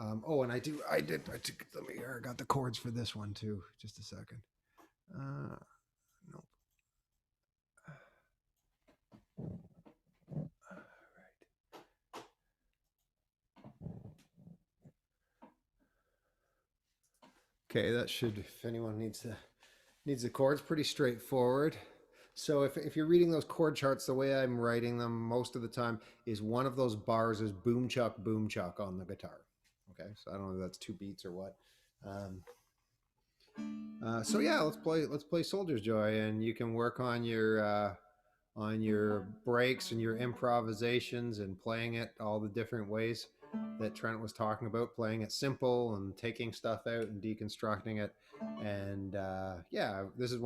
Oh, and I did. Let me. I got the chords for this one too. Just a second. Nope. Okay, that should, if anyone needs the chords, pretty straightforward. So if you're reading those chord charts, the way I'm writing them most of the time is one of those bars is boom chuck on the guitar. Okay, so I don't know if that's 2 beats or what. So yeah, let's play Soldier's Joy, and you can work on your breaks and your improvisations and playing it all the different ways that Trent was talking about, playing it simple and taking stuff out and deconstructing it. And yeah, this is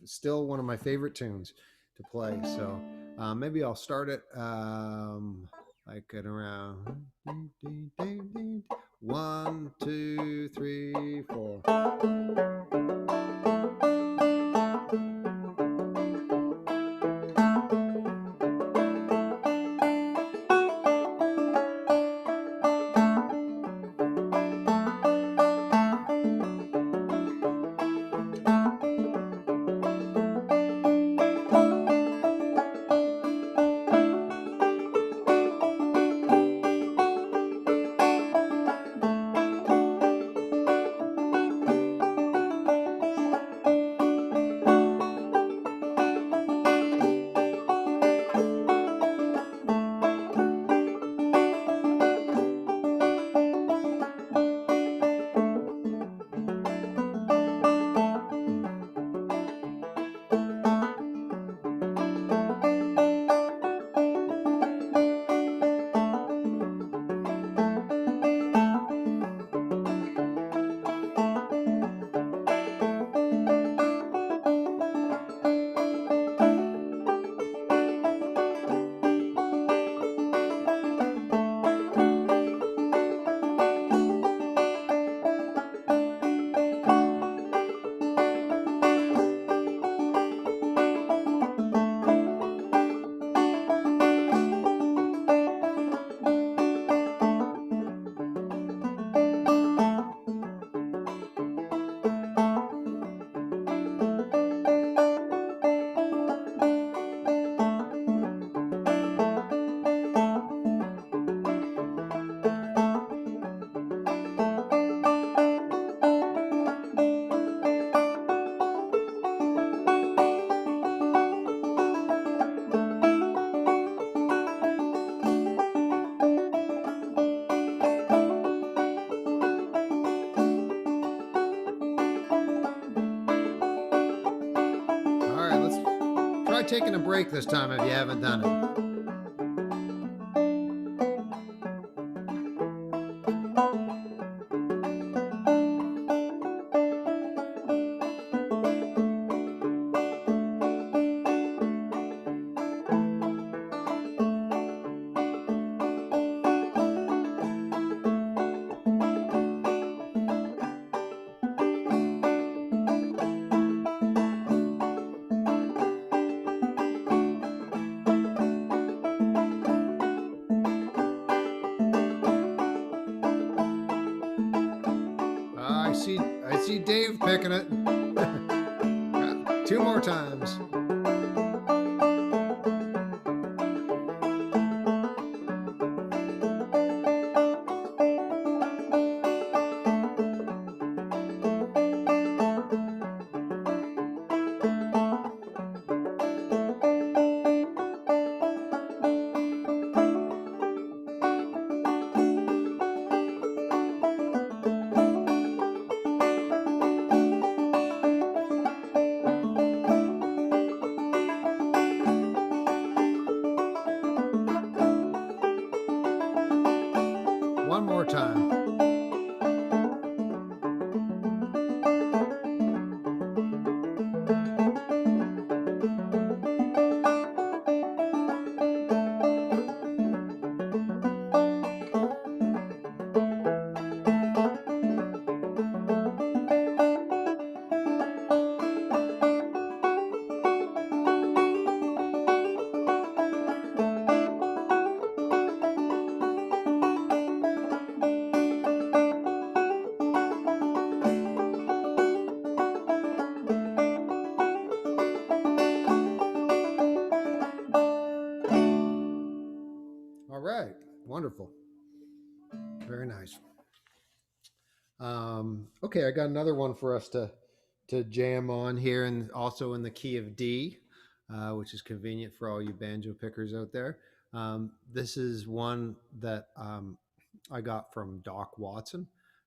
still one of my favorite tunes to play. So maybe I'll start it like at around 1, 2, 3, 4. Taking a break this time if you haven't done it. I see Dave picking it. 2 more times. Okay, I got another one for us to jam on here, and also in the key of D, which is convenient for all you banjo pickers out there. This is one that I got from Doc Watson,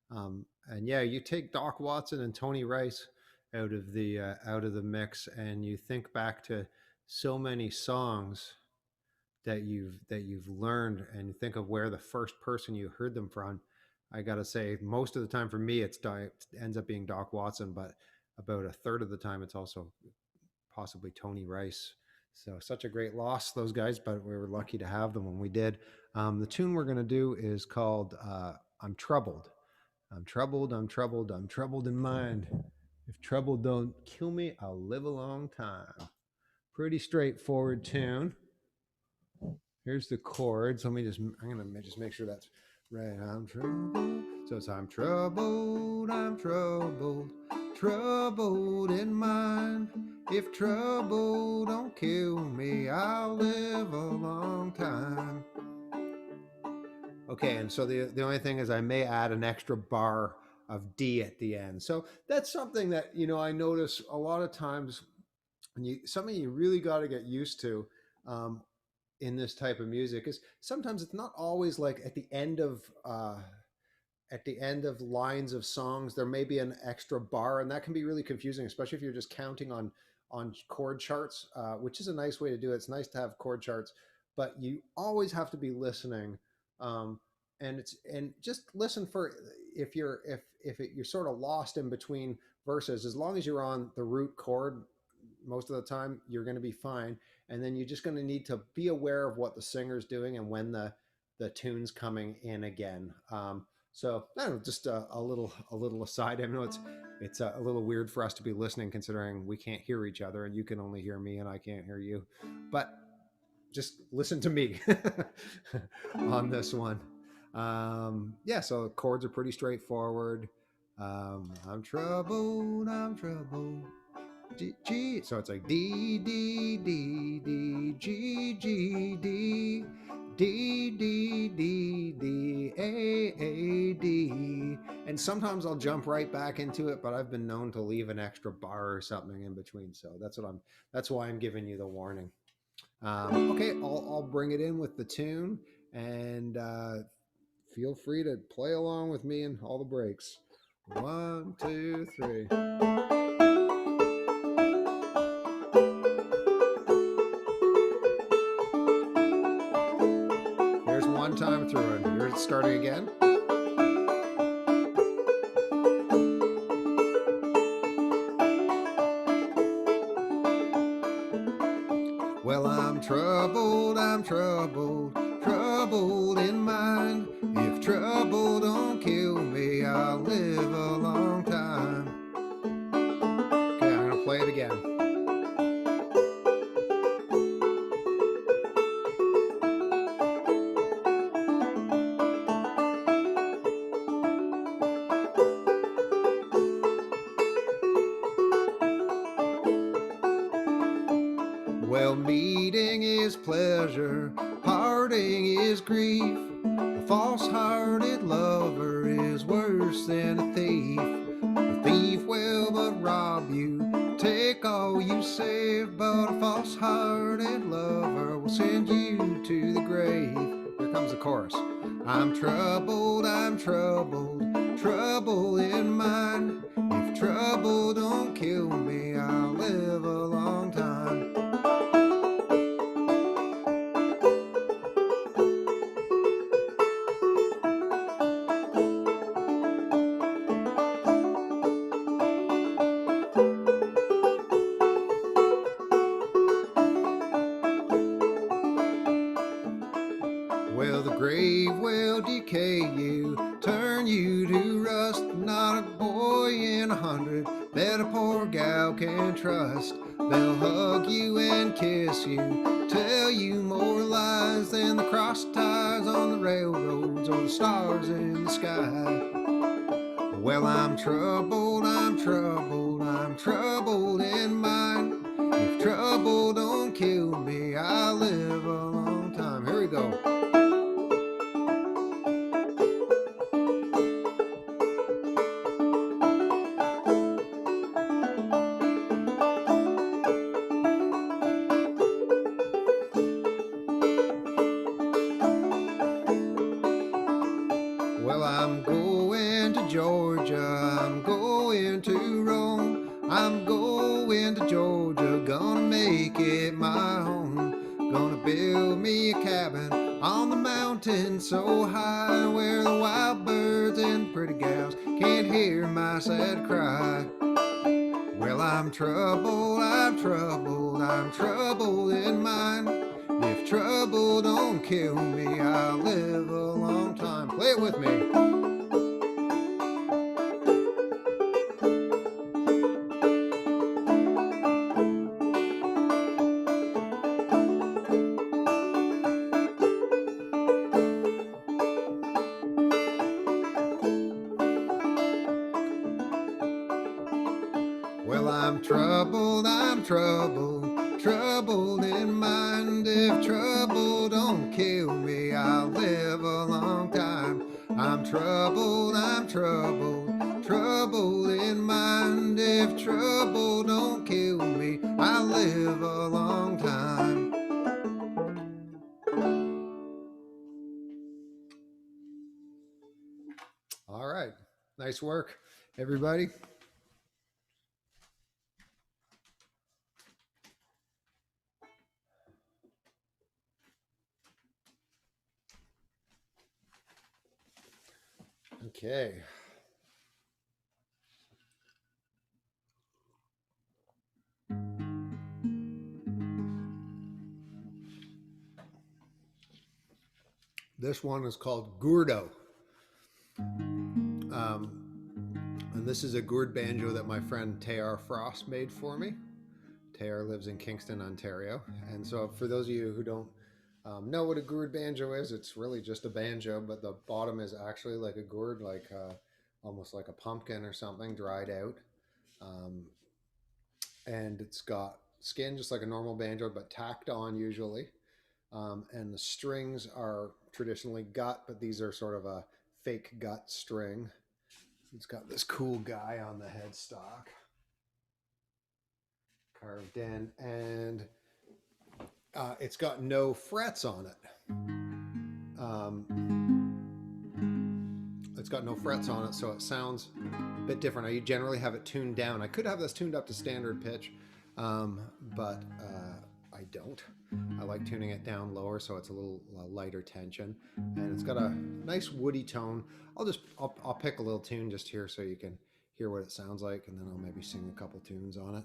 and yeah, you take Doc Watson and Tony Rice out of the mix, and you think back to so many songs that you've learned, and you think of where the first person you heard them from. I gotta say, most of the time for me, it ends up being Doc Watson, but about a third of the time, it's also possibly Tony Rice. So such a great loss, those guys, but we were lucky to have them when we did. The tune we're gonna do is called "I'm Troubled." I'm troubled, I'm troubled, I'm troubled in mind. If trouble don't kill me, I'll live a long time. Pretty straightforward tune. Here's the chords. I'm gonna just make sure that's right. I'm troubled. So it's I'm troubled, troubled in mind. If trouble don't kill me, I'll live a long time. Okay, and so the only thing is I may add an extra bar of D at the end. So that's something that, I notice a lot of times, and something you really got to get used to. In this type of music is sometimes it's not always like at the end of lines of songs there may be an extra bar, and that can be really confusing, especially if you're just counting on chord charts, which is a nice way to do it. It's nice to have chord charts, but you always have to be listening, and just listen for if you're sort of lost in between verses. As long as you're on the root chord most of the time, you're going to be fine. And then you're just going to need to be aware of what the singer's doing and when the tune's coming in again. So I don't know, just a little aside. I know it's a little weird for us to be listening, considering we can't hear each other, and you can only hear me and I can't hear you. But just listen to me on this one. Yeah, so chords are pretty straightforward. I'm troubled, I'm troubled. G, so it's like D, D, D, D, G, G, D, D, D, D, D, A, D. And sometimes I'll jump right back into it, but I've been known to leave an extra bar or something in between. So that's why I'm giving you the warning. Okay, I'll bring it in with the tune, and feel free to play along with me in all the breaks. 1, 2, 3. One time through, and you're starting again. Well, I'm troubled, troubled in mind. If trouble don't kill me, I'll live a long time. Okay, I'm gonna play it again. Well, meeting is pleasure, parting is grief. A false-hearted lover is worse than a thief. A thief will but rob you, take all you save, but a false-hearted lover will send you to the grave. Here comes the chorus. I'm troubled, trouble in mind. If trouble don't kill me, I'll live a long time. Well, the grave will decay you, turn you to rust. Not a boy in 100 that a poor gal can trust. They'll hug you and kiss you, tell you more lies than the cross ties on the railroads or the stars in the sky. Well, I'm troubled, troubled in mind. If trouble don't kill me, I'll live a long time. Here we go. go into Georgia, gonna make it my home. Gonna build me a cabin on the mountain so high, where the wild birds and pretty gals can't hear my sad cry. Well, I'm troubled, I'm troubled, I'm troubled in mind. If trouble don't kill me, I'll live a long time. Play it with me. Well, I'm troubled, troubled in mind. If trouble don't kill me, I'll live a long time. I'm troubled, troubled in mind. If trouble don't kill me, I'll live a long time. All right, nice work, everybody. Okay. This one is called Gordo. And this is a gourd banjo that my friend Taylor Frost made for me. Taylor lives in Kingston, Ontario. And so for those of you who don't know what a gourd banjo is, it's really just a banjo, but the bottom is actually like a gourd, like almost like a pumpkin or something dried out. And it's got skin just like a normal banjo, but tacked on usually. And the strings are traditionally gut, but these are sort of a fake gut string. It's got this cool guy on the headstock carved in, and it's got no frets on it. It's got no frets on it, so it sounds a bit different. I generally have it tuned down. I could have this tuned up to standard pitch, but I don't. I like tuning it down lower so it's a little lighter tension, and it's got a nice woody tone. I'll pick a little tune just here so you can hear what it sounds like, and then I'll maybe sing a couple tunes on it.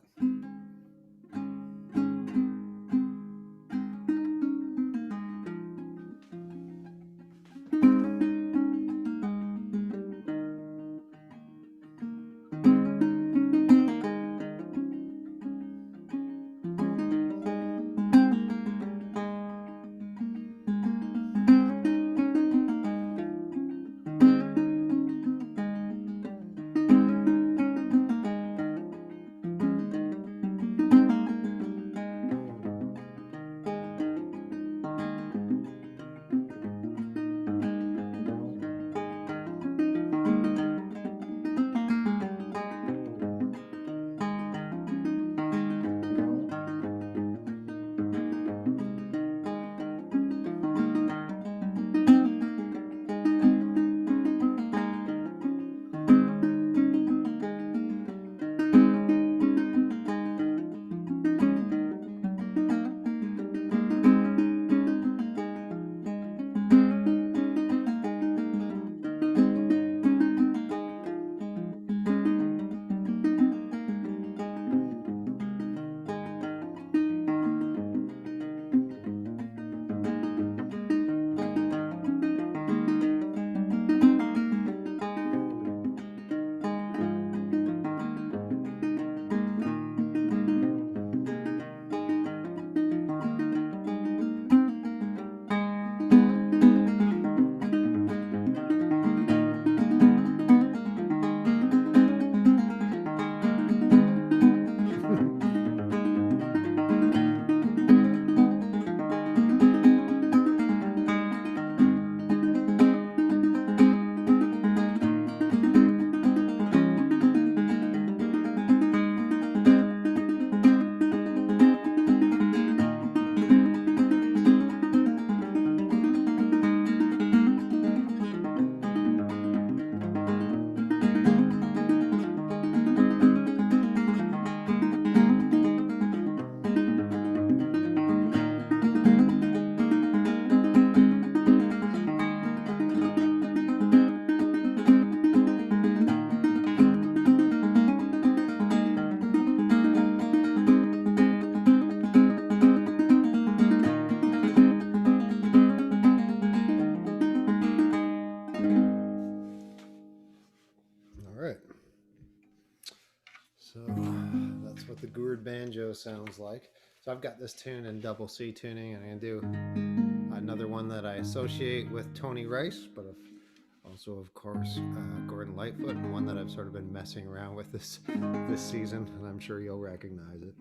what the gourd banjo sounds like. So I've got this tune in double C tuning, and I'm gonna do another one that I associate with Tony Rice, but also of course Gordon Lightfoot, and one that I've sort of been messing around with this season, and I'm sure you'll recognize it.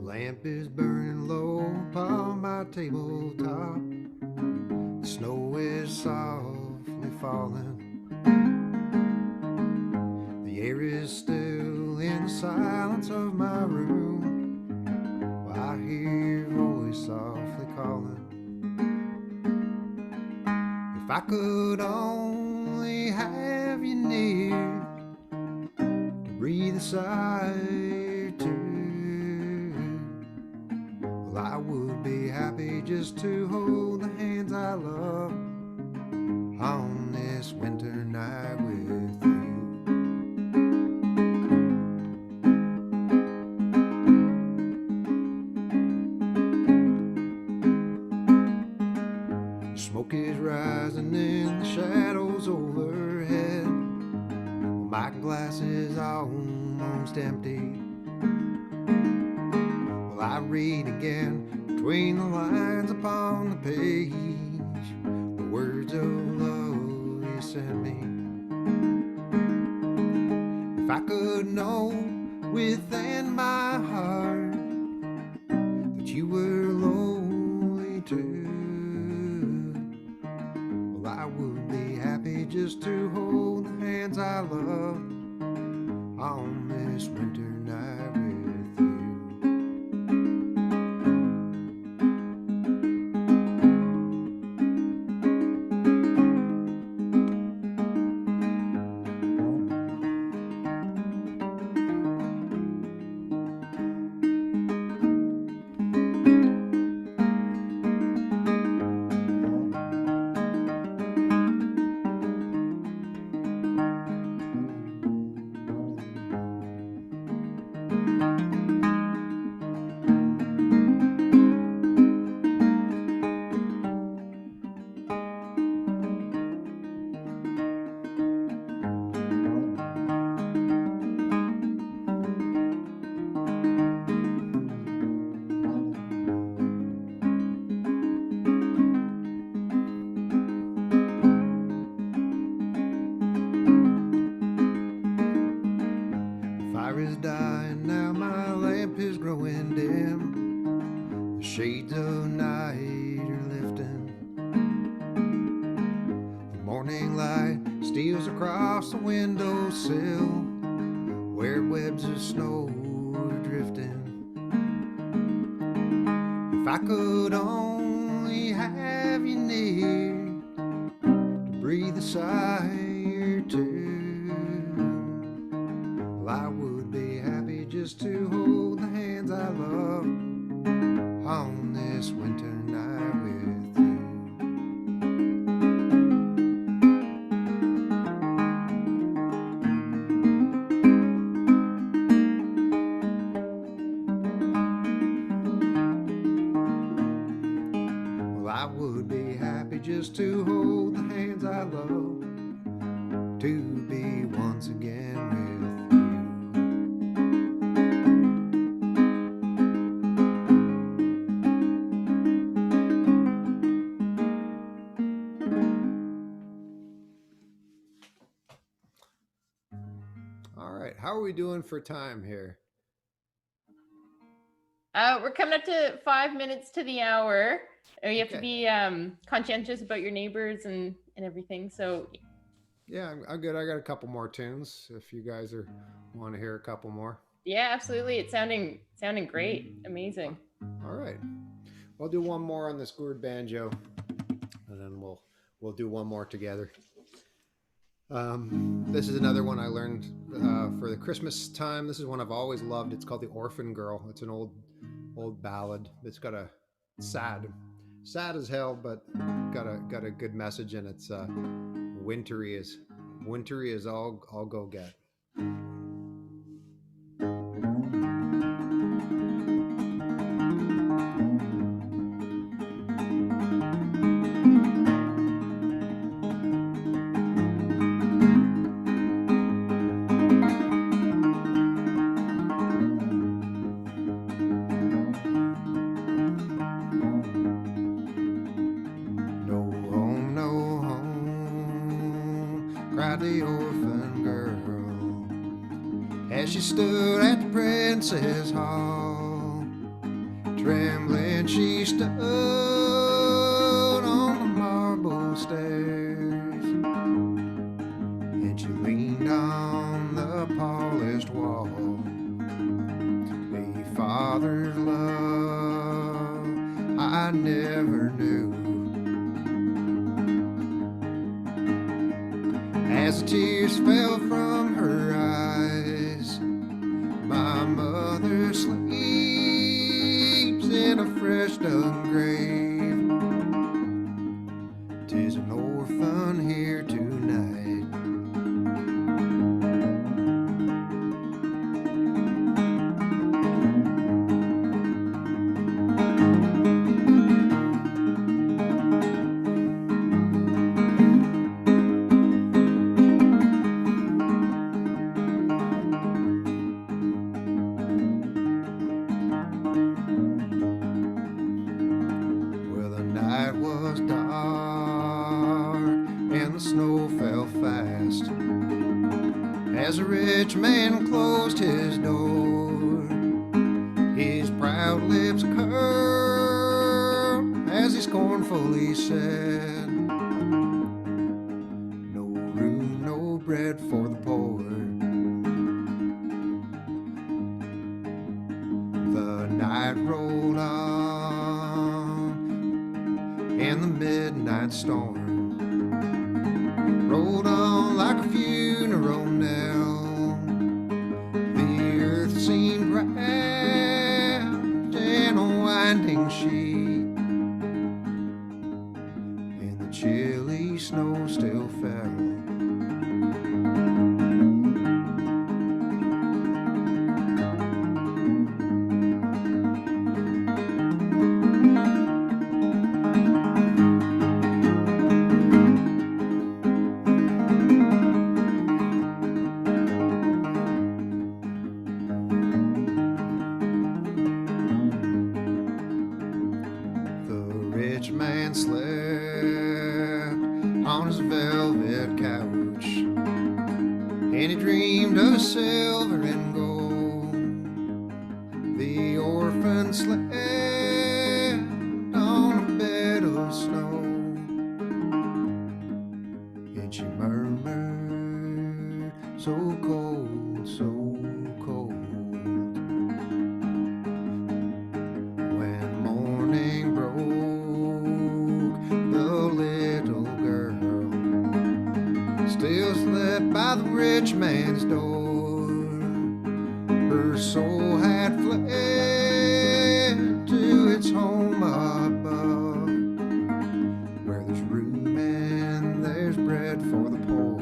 Lamp is burning low upon my tabletop. The snow is softly falling. The air is still in the silence of my room, while I hear your voice softly calling. If I could only have you near to breathe a sigh or two, well, I would be happy just to hold the hands I love on this winter night with you. Smoke is rising in the shadows overhead. My glass is almost empty. Well, I read again between the lines upon the page, the words of love you sent me. If I could know within my heart that you were lonely too, well, I would be happy just to hold the hands I love on this winter night with you. Is dying now, my lamp is growing dim. The shades of night are lifting. The morning light steals across the windowsill, where webs of snow are drifting. If I could only have you near to breathe a sigh or two, I would be happy just to hold the hands I love on this winter night with you. Well, I would be happy just to hold the hands I love, to be once again with you. All right, how are we doing for time here? We're coming up to 5 minutes to the hour. You have to be conscientious about your neighbors and everything. So yeah, I'm good. I got a couple more tunes if you guys want to hear a couple more. Yeah, absolutely. It's sounding great. Amazing. All right, we'll do one more on this gourd banjo, and then we'll do one more together. This is another one I learned for the Christmas time. This is one I've always loved. It's called the Orphan Girl. It's an old ballad. It's got a sad as hell, but got a good message, and it's wintry as all go get. cried the orphan girl as she stood at the princess hall. Trembling she stood on the marble stairs, and she leaned on the polished wall. A father's love I never knew. As the tears fell from her eyes, my mother sleeps in a fresh dug grave. 'Tis an orphan here tonight. As a rich man closed his door, his proud lips curled as he scornfully said, "No room, no bread for the poor." The night rolled on, and the midnight storm rolled on like a funeral knell. The earth seemed wrapped in a winding sheet, and the chilly snow still fell. Silver and gold, the orphan slept on a bed of snow, and she murmured, "So cold, so cold." When morning broke, the little girl still slept by the rich man's door. Her soul had fled to its home above, where there's room and there's bread for the poor.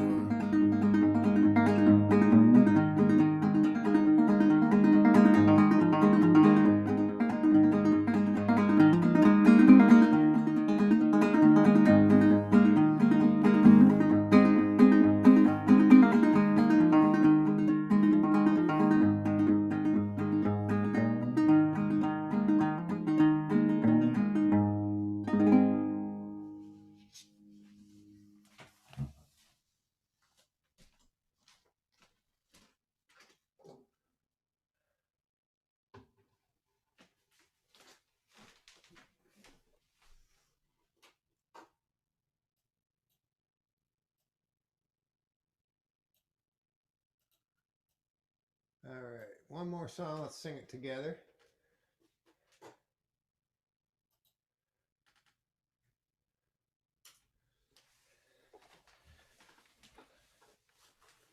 All right, one more song. Let's sing it together.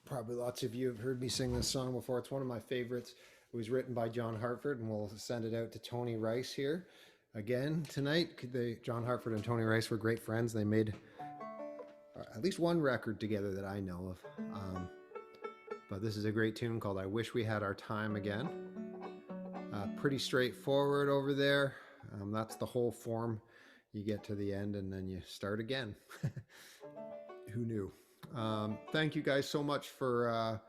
Probably lots of you have heard me sing this song before. It's one of my favorites. It was written by John Hartford, and we'll send it out to Tony Rice here again tonight. John Hartford and Tony Rice were great friends. They made at least one record together that I know of. But this is a great tune called "I Wish We Had Our Time Again." Pretty straightforward over there. That's the whole form. You get to the end and then you start again. Who knew? Thank you guys so much for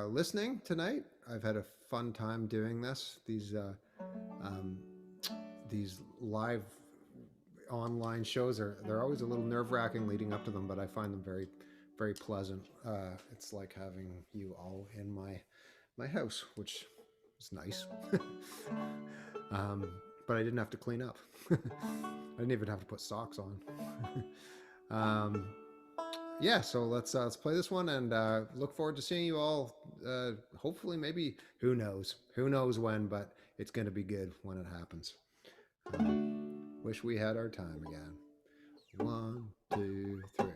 listening tonight. I've had a fun time doing this. These live online shows they're always a little nerve-wracking leading up to them, but I find them very, very pleasant. It's like having you all in my house, which is nice. But I didn't have to clean up. I didn't even have to put socks on. Yeah, so let's play this one, and look forward to seeing you all. Hopefully, maybe, who knows when, but it's going to be good when it happens. Wish we had our time again. 1, 2, 3.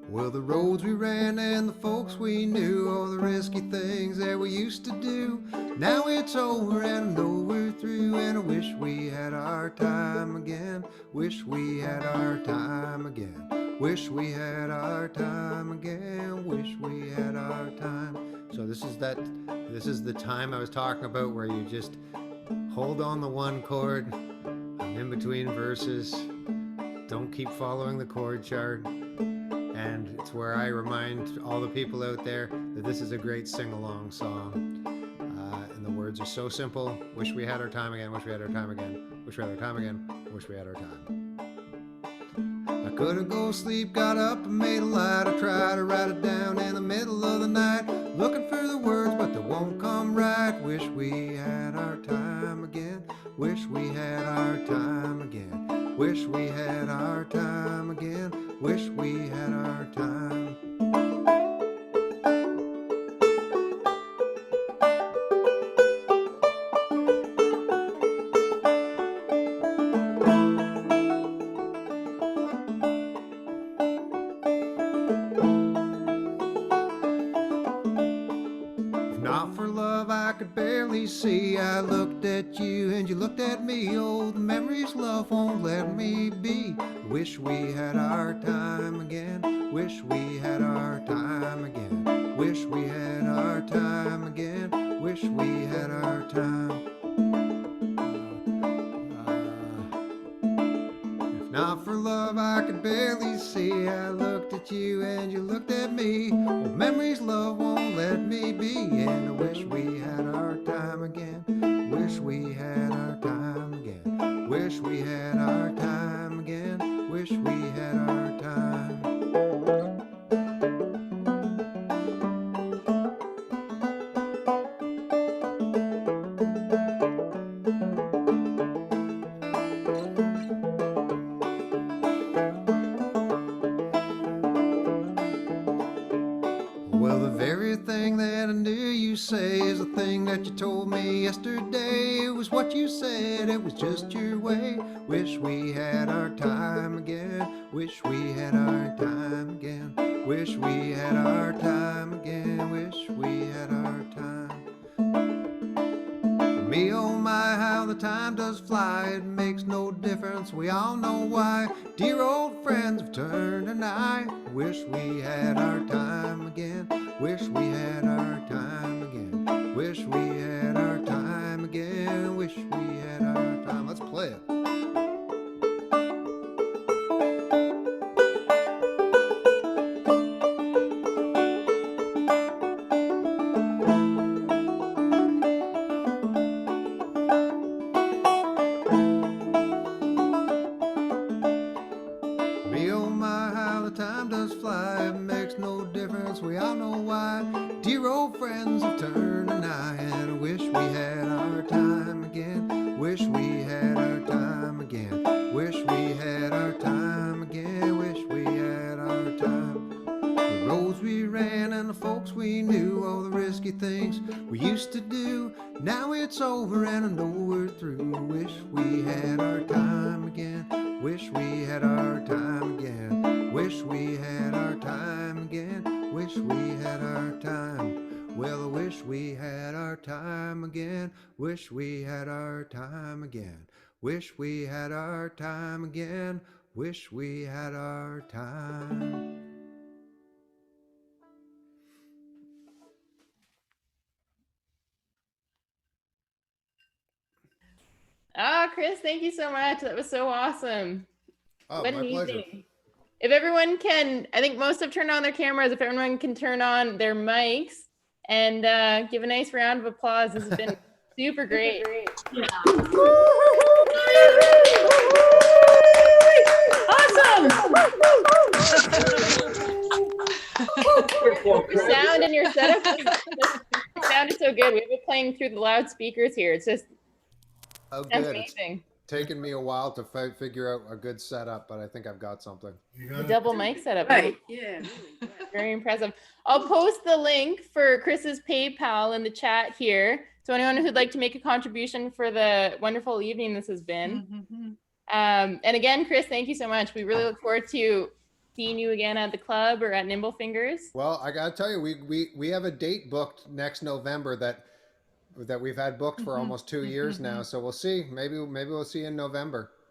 Well, the roads we ran and the folks we knew, all the risky things that we used to do. Now it's over and I know we're through, and I wish we had our time again. Wish we had our time again. Wish we had our time again. Wish we had our time. So this is the time I was talking about, where you just hold on the one chord. I'm in between verses. Don't keep following the chord chart. And it's where I remind all the people out there that this is a great sing-along song. And the words are so simple. Wish we had our time again. Wish we had our time again. Wish we had our time again. Wish we had our time. I couldn't go to sleep, got up and made a light. I tried to write it down in the middle of the night, looking for the words, but they won't come right. Wish we had our time again. Wish we had our time again. Wish we had our time again. Wish we had our time. If not for love, I could barely see. I looked at you and you looked at me. Oh, the memories love won't let me be. Wish we had our time again. Wish we had our time again. Wish we had our time again. Wish we had our time. If not for love, I could barely see. I looked at you and you looked at me. Oh, memories love won't let me be. And I wish we had our time again. Wish we had our time again. Wish we had our time again. Wish we had our time. Well, the very thing that I knew you say is the thing that you told me yesterday. It was what you said, it was just your way. Wish we had our time again. Wish we had our time again. Wish we had our time again. Wish we had our time. Me, oh my, how the time does fly. It makes no difference, we all know why. Dear old friends have turned an eye. Wish we had our time again. Wish we had our time again. Wish we had our time again. Wish we had our time. Let's play it. Me, oh my, how the time does fly. It makes no difference, we all know why. Dear old friends have turned an eye. And I wish we had our time again. Wish we had our time again. Wish we had our time again. Wish we had our time. The roads we ran and the folks we knew, all the risky things we used to do. Now it's over and I know we're through. Wish we had our time again. Wish we had our time again. Wish we had our time again. Wish we had our time. Well, I wish we had our time again. Wish we had our time again. Wish we had our time again. Wish we had our time. Ah, Chris, thank you so much. That was so awesome. Oh, What my an pleasure. evening. If everyone can, I think most have turned on their cameras. If everyone can turn on their mics and give a nice round of applause. This has been super great. Yeah. Your sound and your setup sounded so good. We have it playing through the loudspeakers here. It's just Oh, good. amazing. It's taken me a while to figure out a good setup, but I think I've got something. The double mic setup. Right. Yeah. Really. Very impressive. I'll post the link for Chris's PayPal in the chat here. So anyone who'd like to make a contribution for the wonderful evening this has been. And again, Chris, thank you so much. We really look forward to seeing you again at the club or at Nimble Fingers. Well, I gotta tell you, we have a date booked next November that we've had booked for almost 2 years now. So we'll see. Maybe we'll see you in November.